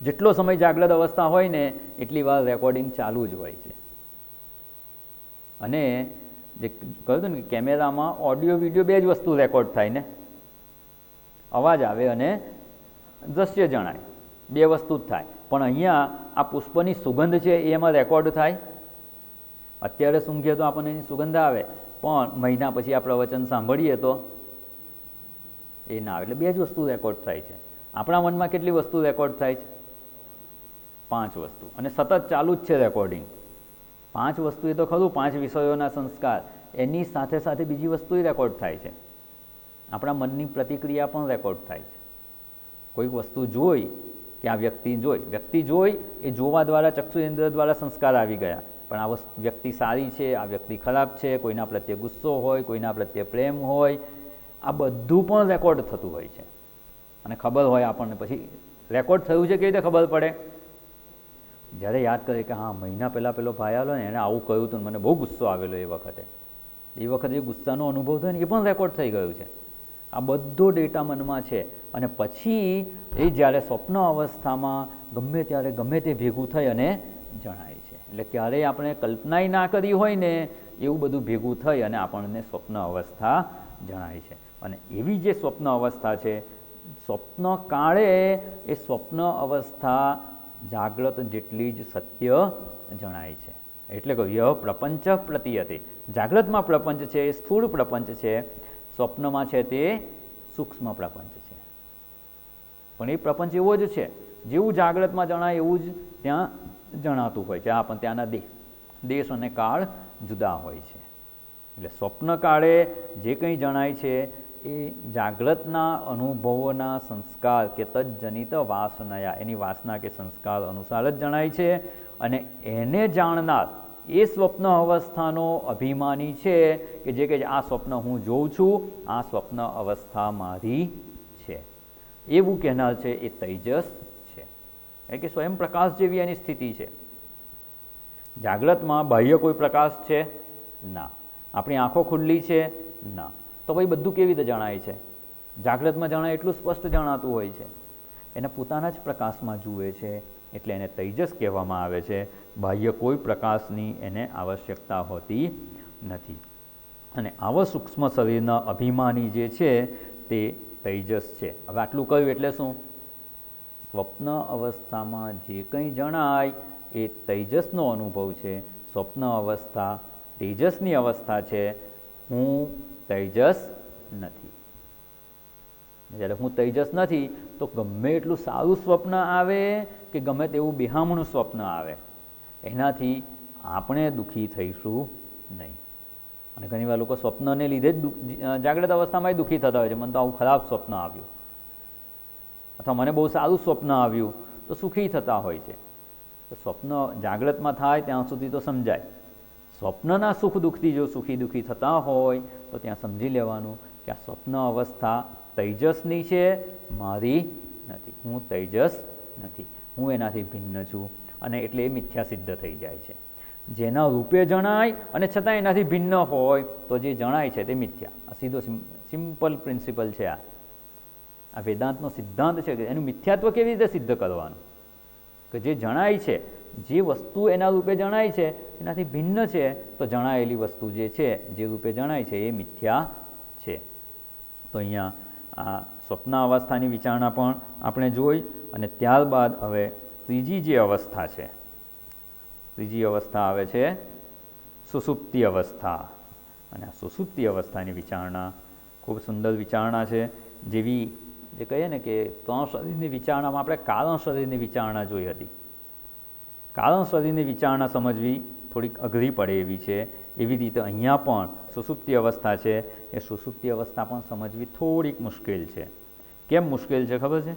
જેટલો સમય જાગ્રત અવસ્થા હોય ને એટલી વાર રેકોર્ડિંગ ચાલુ જ હોય છે. અને જે કહ્યું હતું ને કે કેમેરામાં ઓડિયો વિડીયો બે જ વસ્તુ રેકોર્ડ થાય ને, અવાજ આવે અને દ્રશ્ય જણાય, બે વસ્તુ જ થાય. પણ અહીંયા આ પુષ્પની સુગંધ છે એ એમાં રેકોર્ડ થાય. અત્યારે સૂંઘીએ તો આપણને એની સુગંધ આવે, પણ મહિના પછી આ પ્રવચન સાંભળીએ તો એ ના આવે. એટલે બે જ વસ્તુ રેકોર્ડ થાય છે. આપણા મનમાં કેટલી વસ્તુ રેકોર્ડ થાય છે? 5 વસ્તુ. અને સતત ચાલુ જ છે રેકોર્ડિંગ. 5 વસ્તુ એ તો ખરું, 5 વિષયોના સંસ્કાર, એની સાથે સાથે બીજી વસ્તુ રેકોર્ડ થાય છે. આપણા મનની પ્રતિક્રિયા પણ રેકોર્ડ થાય છે. કોઈક વસ્તુ જોઈ કે આ વ્યક્તિ જોઈ એ જોવા દ્વારા ચક્ષુઇન્દ્રિય દ્વારા સંસ્કાર આવી ગયા. પણ આ વ્યક્તિ સારી છે, આ વ્યક્તિ ખરાબ છે, કોઈના પ્રત્યે ગુસ્સો હોય, કોઈના પ્રત્યે પ્રેમ હોય, આ બધું પણ રેકોર્ડ થતું હોય છે. અને ખબર હોય આપણને, પછી રેકોર્ડ થયું છે કેવી રીતે ખબર પડે? જ્યારે યાદ કરે કે હા મહિના પહેલાં પેલો ભાઈ આવેલો ને એણે આવું કહ્યું હતું, મને બહુ ગુસ્સો આવેલો એ વખતે જે ગુસ્સાનો અનુભવ થયો ને એ પણ રેકોર્ડ થઈ ગયું છે. આ બધો ડેટા મનમાં છે. અને પછી એ જ્યારે સ્વપ્ન અવસ્થામાં ગમે ત્યારે ગમે તે ભેગું થઈ અને જણાય છે. એટલે ક્યારેય આપણે કલ્પનાય ના કરી હોય ને એવું બધું ભેગું થઈ અને આપણને સ્વપ્ન અવસ્થા જણાય છે. અને એવી જે સ્વપ્ન અવસ્થા છે, સ્વપ્ન કાળે એ સ્વપ્ન અવસ્થા જાગ્રત જેટલી જ સત્ય જણાય છે. એટલે કહ્યું યહ પ્રપંચ પ્રતીયતે. જાગ્રતમાં પ્રપંચ છે એ સ્થૂળ પ્રપંચ છે, સ્વપ્નમાં છે તે સૂક્ષ્મ પ્રપંચ છે. પણ એ પ્રપંચ એવો જ છે, જેવું જાગ્રતમાં જણાય એવું જ ત્યાં જણાતું હોય છે. પણ ત્યાંના દેશ અને કાળ જુદા હોય છે. એટલે સ્વપ્ન કાળે જે કંઈ જણાય છે એ જાગ્રતના અનુભવોના સંસ્કાર કે તજ્જનિત વાસનયા, એની વાસના કે સંસ્કાર અનુસાર જ જણાય છે. અને એને જાણનાર એ સ્વપ્ન અવસ્થાનો અભિમાની છે કે જે કે આ સ્વપ્ન હું જોઉં છું, આ સ્વપ્ન અવસ્થા મારી છે, એવું કહેનાર છે એ તૈજસ છે. એટલે કે સ્વયં પ્રકાશ જેવી એની સ્થિતિ છે. જાગ્રતમાં બાહ્ય કોઈ પ્રકાશ છે ના, આપણી આંખો ખુલ્લી છે ના, તો ભાઈ બધું કેવી રીતે જણાય છે? જાગ્રતમાં જણાય એટલું સ્પષ્ટ જણાતું હોય છે. એને પોતાના જ પ્રકાશમાં જુએ છે, એટલે એને તૈજસ કહેવામાં આવે છે. બાહ્ય કોઈ પ્રકાશની એને આવશ્યકતા હોતી નથી. અને આવા સૂક્ષ્મ શરીરના અભિમાની જે છે તે તૈજસ છે. હવે આટલું કહ્યું એટલે શું? સ્વપ્ન અવસ્થામાં જે કંઈ જણાય એ તૈજસનો અનુભવ છે. સ્વપ્ન અવસ્થા તેજસની અવસ્થા છે. હું તૈજસ નથી. જ્યારે હું તૈજસ નથી તો ગમે એટલું સારું સ્વપ્ન આવે કે ગમે તેવું બિહામણું સ્વપ્ન આવે, એનાથી આપણે દુઃખી થઈશું નહીં. અને ઘણીવાર લોકો સ્વપ્નને લીધે જ જાગ્રત અવસ્થામાં દુઃખી થતા હોય છે. મને તો આવું ખરાબ સ્વપ્ન આવ્યું, અથવા મને બહુ સારું સ્વપ્ન આવ્યું, તો સુખી થતા હોય છે. તો સ્વપ્ન જાગ્રતમાં થાય ત્યાં સુધી તો સમજાય. સ્વપ્નના સુખ દુઃખથી જો સુખી દુઃખી થતા હોય તો ત્યાં સમજી લેવાનું કે આ સ્વપ્ન અવસ્થા તેજસની છે, મારી નથી. હું તેજસ નથી, હું એનાથી ભિન્ન છું, અને એટલે એ મિથ્યા સિદ્ધ થઈ જાય છે. જેના રૂપે જણાય અને છતાં એનાથી ભિન્ન હોય તો જે જણાય છે તે મિથ્યા. આ સીધો સિમ્પલ પ્રિન્સિપલ છે. આ વેદાંતનો સિદ્ધાંત છે કે એનું મિથ્યાત્વ કેવી રીતે સિદ્ધ કરવાનું, કે જે જણાય છે, જે વસ્તુ એના રૂપે જણાય છે એનાથી ભિન્ન છે, તો જણાયેલી વસ્તુ જે છે, જે રૂપે જણાય છે એ મિથ્યા છે. તો અહીંયા આ સ્વપ્ન અવસ્થાની વિચારણા પણ આપણે જોઈ. અને ત્યારબાદ હવે ત્રીજી જે અવસ્થા છે, ત્રીજી અવસ્થા આવે છે સુષુપ્તિ અવસ્થા. અને આ સુષુપ્તિ અવસ્થાની વિચારણા ખૂબ સુંદર વિચારણા છે. જેવી જે કહીએ ને કે ત્રણ શરીરની વિચારણામાં આપણે કારણ શરીરની વિચારણા જોઈ હતી. કારણ શરીરની વિચારણા સમજવી થોડીક અઘરી પડે એવી છે. એવી રીતે અહીંયા પણ સુષુપ્તિ અવસ્થા છે, એ સુષુપ્તિ અવસ્થા પણ સમજવી થોડીક મુશ્કેલ છે. કેમ મુશ્કેલ છે ખબર છે?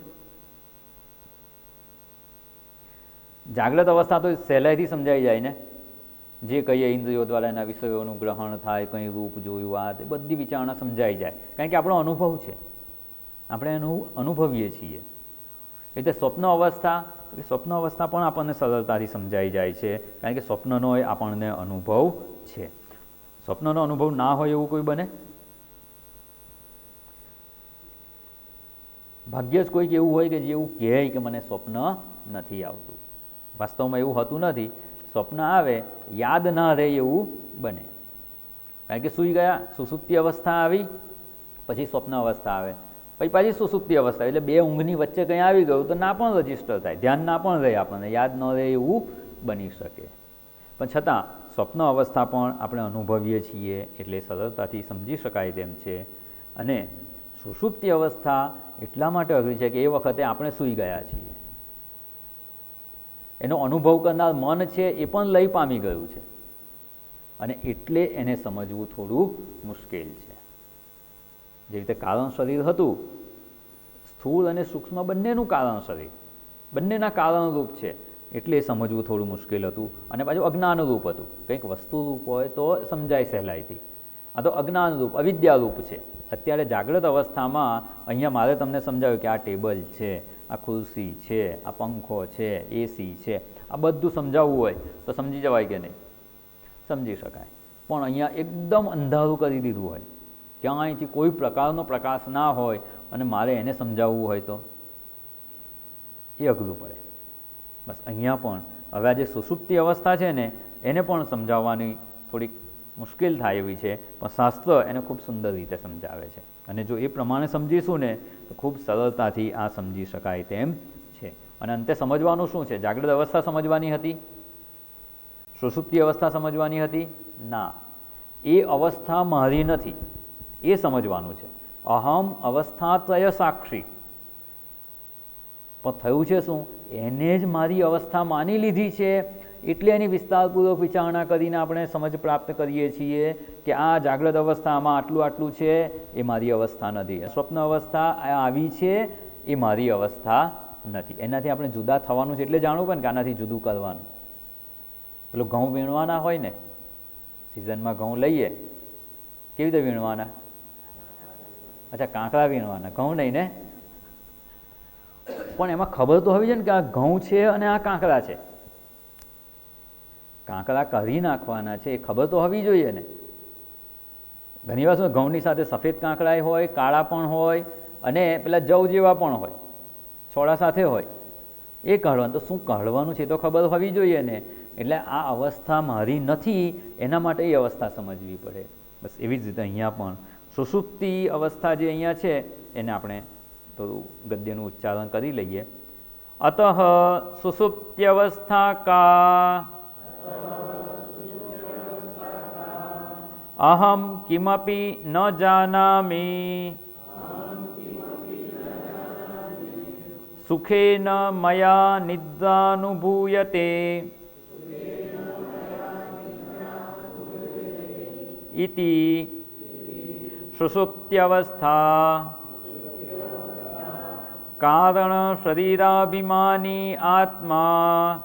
જાગ્રત અવસ્થા તો સહેલાઈથી સમજાઈ જાય ને, જે કહીએ ઇન્દ્રિયો દ્વારા એના વિષયોનું ગ્રહણ થાય, કંઈ રૂપ જોયું, આ તે બધી વિચારણા સમજાઈ જાય, કારણ કે આપણો અનુભવ છે, આપણે એનું અનુભવીએ છીએ. એટલે સ્વપ્ન અવસ્થા પણ આપણને સરળતાથી સમજાઈ જાય છે, કારણ કે સ્વપ્નનો એ આપણને અનુભવ છે. સ્વપ્નનો અનુભવ ના હોય એવું કોઈ બને? ભાગ્ય જ કોઈક એવું હોય કે જે એવું કહે કે મને સ્વપ્ન નથી આવતું. વાસ્તવમાં એવું હોતું નથી. સ્વપ્ન આવે, યાદ ના રહે એવું બને, કારણ કે સૂઈ ગયા, સુષુપ્તિ અવસ્થા આવી, પછી સ્વપ્ન અવસ્થા આવે, પછી પાછી સુષુપ્તિ અવસ્થા, એટલે બે ઊંઘની વચ્ચે કંઈ આવી ગયું તો ના પણ રજીસ્ટર થાય, ધ્યાન ના પણ રહે, આપણને યાદ ન રહે એવું બની શકે. પણ છતાં સ્વપ્ન અવસ્થા પણ આપણે અનુભવીએ છીએ, એટલે સરળતાથી સમજી શકાય તેમ છે. અને સુષુપ્તિ અવસ્થા એટલા માટે અઘરી છે કે એ વખતે આપણે સૂઈ ગયા છીએ, એનો અનુભવ કરનાર મન છે એ પણ લઈ પામી ગયું છે, અને એટલે એને સમજવું થોડું મુશ્કેલ છે. જે રીતે કારણ શરીર હતું, સ્થૂળ અને સૂક્ષ્મ બંનેનું કારણ શરીર, બંનેના કારણરૂપ છે, એટલે એ સમજવું થોડું મુશ્કેલ હતું. અને પાછું અજ્ઞાનરૂપ હતું. કંઈક વસ્તુરૂપ હોય તો સમજાય સહેલાઈથી, આ તો અજ્ઞાનરૂપ, અવિદ્યારૂપ છે. અત્યારે જાગ્રત અવસ્થામાં અહીંયા મારે તમને સમજાવ્યું કે આ ટેબલ છે, આ ખુરશી છે, આ પંખો છે, એસી છે, આ બધું સમજાવવું હોય તો સમજી જવાય કે નહીં? સમજી શકાય. પણ અહીંયા એકદમ અંધારું કરી દીધું હોય, ક્યાંયથી કોઈ પ્રકારનો પ્રકાશ ના હોય, અને મારે એને સમજાવવું હોય તો એ અઘરું પડે. બસ અહીંયા પણ હવે આ જે સુષુપ્તિ અવસ્થા છે ને, એને પણ સમજાવવાની થોડીક મુશ્કેલ થાય એવી છે, પણ શાસ્ત્ર એને ખૂબ સુંદર રીતે સમજાવે છે. અને જો એ પ્રમાણે સમજીશું ને તો ખૂબ સરળતાથી આ સમજી શકાય તેમ છે. અને અંતે સમજવાનું શું છે? જાગ્રત અવસ્થા સમજવાની હતી? સુષુપ્તિ અવસ્થા સમજવાની હતી? ના, એ અવસ્થા મારી નથી, એ સમજવાનું છે. અહમ અવસ્થાત્રય સાક્ષી. પણ થયું છે શું? એને જ મારી અવસ્થા માની લીધી છે, એટલે એની વિસ્તારપૂર્વક વિચારણા કરીને આપણે સમજ પ્રાપ્ત કરીએ છીએ કે આ જાગ્રત અવસ્થામાં આટલું આટલું છે, એ મારી અવસ્થા નથી. સ્વપ્ન અવસ્થા આવી છે, એ મારી અવસ્થા નથી. એનાથી આપણે જુદા થવાનું છે, એટલે જાણવું પડે કે આનાથી જુદું કરવાનું. પેલું ઘઉં વીણવાના હોય ને, સિઝનમાં ઘઉં લઈએ, કેવી રીતે વીણવાના? અચ્છા, કાંકરા વીણવાના, ઘઉં નહીં ને? પણ એમાં ખબર તો હોવી જોઈએ ને કે આ ઘઉં છે અને આ કાંકરા છે. કાંકરા કાઢી નાખવાના છે એ ખબર તો હોવી જોઈએ ને. ઘણી વાર શું, ઘઉંની સાથે સફેદ કાંકરા હોય, કાળા પણ હોય, અને પેલા જવ જેવા પણ હોય, છોડા સાથે હોય, એ કાઢવાનું. તો શું કાઢવાનું છે એ તો ખબર હોવી જોઈએ ને. એટલે આ અવસ્થા મારી નથી, એના માટે એ અવસ્થા સમજવી પડે. બસ એવી જ રીતે અહીંયા પણ સુષુપ્તિ અવસ્થા જે અહીંયા છે એને આપણે થોડું ગદ્યનું ઉચ્ચારણ કરી લઈએ. અતઃ સુષુપ્ત્યવસ્થા કા અહમ કિમપી ન જાનામિ સુખેન મયા નિદ્રાનુભૂયતે ઇતિ સુષુપ્ત્યવસ્થા કારણ શરીરાભિમાની આત્મા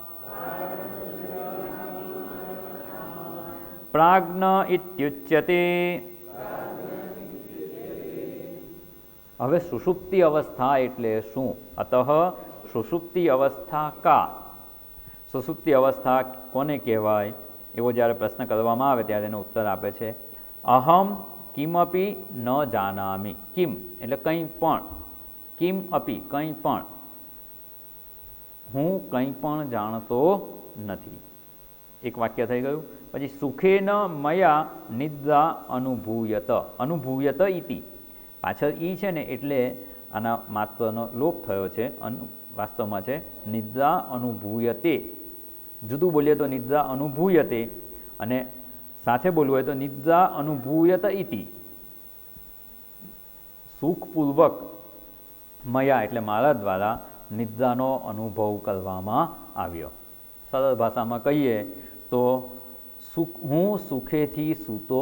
પ્રાજ્ઞ ઇત્યુચ્યતે. હવે સુષુપ્તિ અવસ્થા એટલે શું? અતઃ સુષુપ્તિ અવસ્થા કા? સુષુપ્તિ અવસ્થા કોને કહેવાય એવો જ્યારે પ્રશ્ન કરવામાં આવે ત્યારે એનો ઉત્તર આપે છે અહમ કિમપી ન જાનામિ. કિમ એટલે કંઈ પણ, કિમ અપી કંઈ પણ, હું કંઈ પણ જાણતો નથી. એક વાક્ય થઈ ગયું. પછી સુખેન મયા નિદ્રા અનુભૂયત. અનુભૂયત ઇતિ, પાછળ ઈ છે ને એટલે આના માત્રનો લોપ થયો છે. વાસ્તવમાં છે નિદ્રા અનુભૂયતે. જુદું બોલીએ તો નિદ્રા અનુભૂયતે, અને સાથે બોલવું હોય તો નિદ્રા અનુભૂયત ઇતિ. સુખપૂર્વક મયા એટલે મારા દ્વારા નિદ્રાનો અનુભવ કરવામાં આવ્યો. સરળ ભાષામાં કહીએ તો હું સુખેથી સૂતો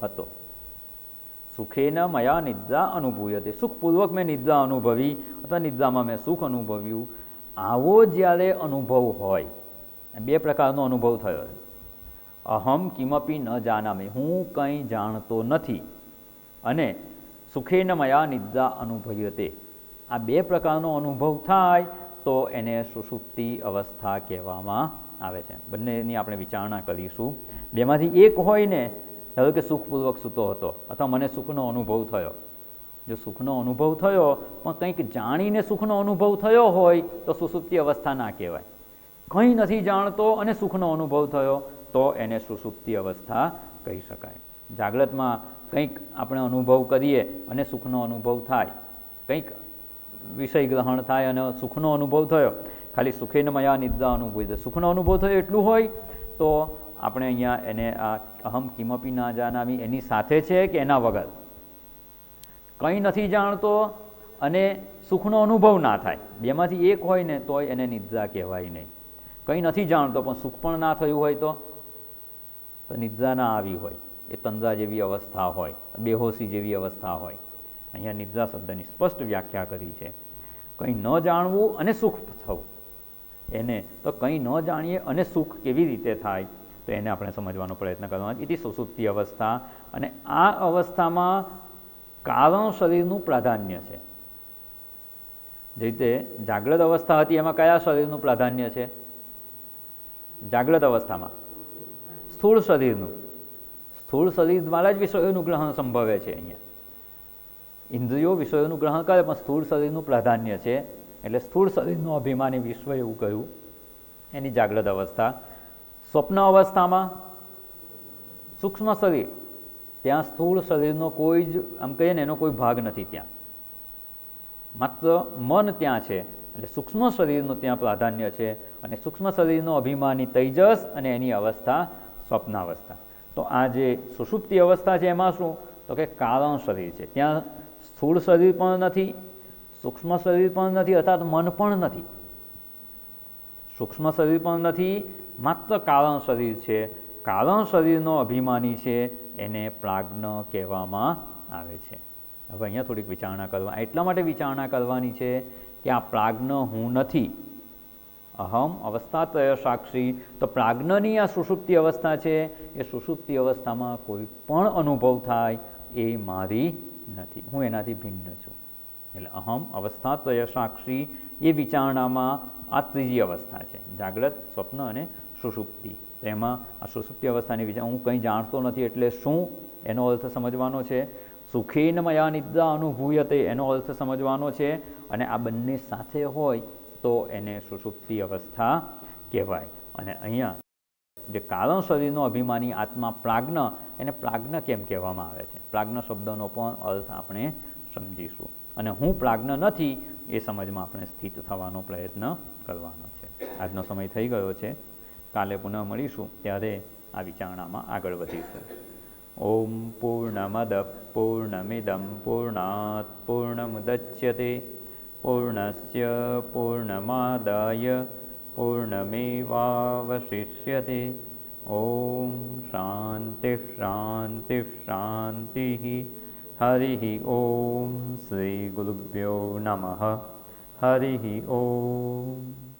હતો. સુખેન મયા નિદ્રા અનુભૂયતે. સુખપૂર્વક મેં નિદ્રા અનુભવી અથવા નિદ્રામાં મેં સુખ અનુભવ્યું. આવો જ્યારે અનુભવ હોય, બે પ્રકારનો અનુભવ થયો. અહમ કિમપી ન જાનામિ, હું કંઈ જાણતો નથી, અને સુખેન મયા નિદ્રા અનુભવ્યતે. આ બે પ્રકારનો અનુભવ થાય તો એને સુષુપ્તિ અવસ્થા કહેવામાં આવે છે. બંનેની આપણે વિચારણા કરીશું. બેમાંથી એક હોય ને, ધારો કે સુખપૂર્વક સૂતો હતો અથવા મને સુખનો અનુભવ થયો. જો સુખનો અનુભવ થયો પણ કંઈક જાણીને સુખનો અનુભવ થયો હોય તો સુષુપ્તિ અવસ્થા ના કહેવાય. કંઈ નથી જાણતો અને સુખનો અનુભવ થયો તો એને સુષુપ્તિ અવસ્થા કહી શકાય. જાગ્રતમાં કંઈક આપણે અનુભવ કરીએ અને સુખનો અનુભવ થાય, કંઈક વિષય ગ્રહણ થાય અને સુખનો અનુભવ થયો, ખાલી સુખેન મયા નિદ્રા અનુભવ, સુખનો અનુભવ થયો એટલું હોય તો આપણે અહીંયા એને આ અહમ કિમપી ના જાનામી એની સાથે છે કે એના વગર? કંઈ નથી જાણતો અને સુખનો અનુભવ ના થાય, બેમાંથી એક હોય ને તોય એને નિદ્રા કહેવાય નહીં. કંઈ નથી જાણતો પણ સુખ પણ ના થયું હોય તો નિદ્રા ના આવી હોય, એ તંદ્રા જેવી અવસ્થા હોય, બેહોશી જેવી અવસ્થા હોય. અહીંયા નિદ્રા શબ્દની સ્પષ્ટ વ્યાખ્યા કરી છે. કંઈ ન જાણવું અને સુખ થવું, એને તો કંઈ ન જાણીએ અને સુખ કેવી રીતે થાય તો એને આપણે સમજવાનો પ્રયત્ન કરવાનો. એથી સુષુપ્તિ અવસ્થા, અને આ અવસ્થામાં કારણ શરીરનું પ્રાધાન્ય છે. જે રીતે જાગ્રત અવસ્થા હતી એમાં કયા શરીરનું પ્રાધાન્ય છે? જાગ્રત અવસ્થામાં સ્થૂળ શરીરનું. સ્થૂળ શરીર દ્વારા જ વિષયોનું ગ્રહણ સંભવે છે. અહીંયા ઇન્દ્રિયો વિષયોનું ગ્રહણ કરે પણ સ્થૂળ શરીરનું પ્રાધાન્ય છે, એટલે સ્થૂળ શરીરનું અભિમાની વિશ્વ એવું કહ્યું, એની જાગ્રત અવસ્થા. સ્વપ્ન અવસ્થામાં સૂક્ષ્મ શરીર, ત્યાં સ્થૂળ શરીરનો કોઈ જ આમ કહીએ ને એનો કોઈ ભાગ નથી, ત્યાં માત્ર મન ત્યાં છે, એટલે સૂક્ષ્મ શરીરનું ત્યાં પ્રાધાન્ય છે. અને સૂક્ષ્મ શરીરનો અભિમાની તૈજસ અને એની અવસ્થા સ્વપ્નાવસ્થા. તો આ જે સુષુપ્તિ અવસ્થા છે એમાં શું તો કે કારણ શરીર છે, ત્યાં સ્થૂળ શરીર પણ નથી, સૂક્ષ્મ શરીર પણ નથી, અર્થાત મન પણ નથી. સૂક્ષ્મ શરીર પણ નથી, માત્ર કારણ શરીર છે. કારણ શરીરનો અભિમાની છે એને પ્રાજ્ઞ કહેવામાં આવે છે. હવે અહીંયા થોડીક વિચારણા કરવા, એટલા માટે વિચારણા કરવાની છે કે આ પ્રાજ્ઞ હું નથી. અહમ અવસ્થાત્રય સાક્ષી, તો પ્રાજ્ઞની આ સુષુપ્તિ અવસ્થા છે, એ સુષુપ્તિ અવસ્થામાં કોઈ પણ અનુભવ થાય એ મારી નથી, હું એનાથી ભિન્ન છું. એટલે અહમ અવસ્થાત્રય સાક્ષી એ વિચારણામાં આ ત્રીજી અવસ્થા છે, જાગ્રત, સ્વપ્ન અને સુષુપ્તિ. તો એમાં આ સુષુપ્તિ અવસ્થાની વિચાર, હું કંઈ જાણતો નથી એટલે શું એનો અર્થ સમજવાનો છે. સુખેન મયા નિદ્રા અનુભૂયતે એનો અર્થ સમજવાનો છે. અને આ બંને સાથે હોય તો એને સુષુપ્તિ અવસ્થા કહેવાય. અને અહીંયા જે કારણ શરીરનો અભિમાની આત્મા પ્રાજ્ઞ, એને પ્રાજ્ઞ કેમ કહેવામાં આવે છે, પ્રાજ્ઞ શબ્દનો પણ અર્થ આપણે સમજીશું. અને હું પ્રાજ્ઞ નથી એ સમજમાં આપણે સ્થિત થવાનો પ્રયત્ન કરવાનો છે. આજનો સમય થઈ ગયો છે, કાલે પુનઃ મળીશું ત્યારે આ વિચારણામાં આગળ વધીશું. ઓમ પૂર્ણમદ પૂર્ણમિદમ પૂર્ણાત પૂર્ણમુદચ્યતે પૂર્ણસ્ય પૂર્ણમાદાય પૂર્ણમેવાવશિષ્યતે. ઓમ શાંતિ શાંતિ શાંતિ. હરિ ઓમ. શ્રી ગુરુભ્યો નમઃ. હરિ ઓમ.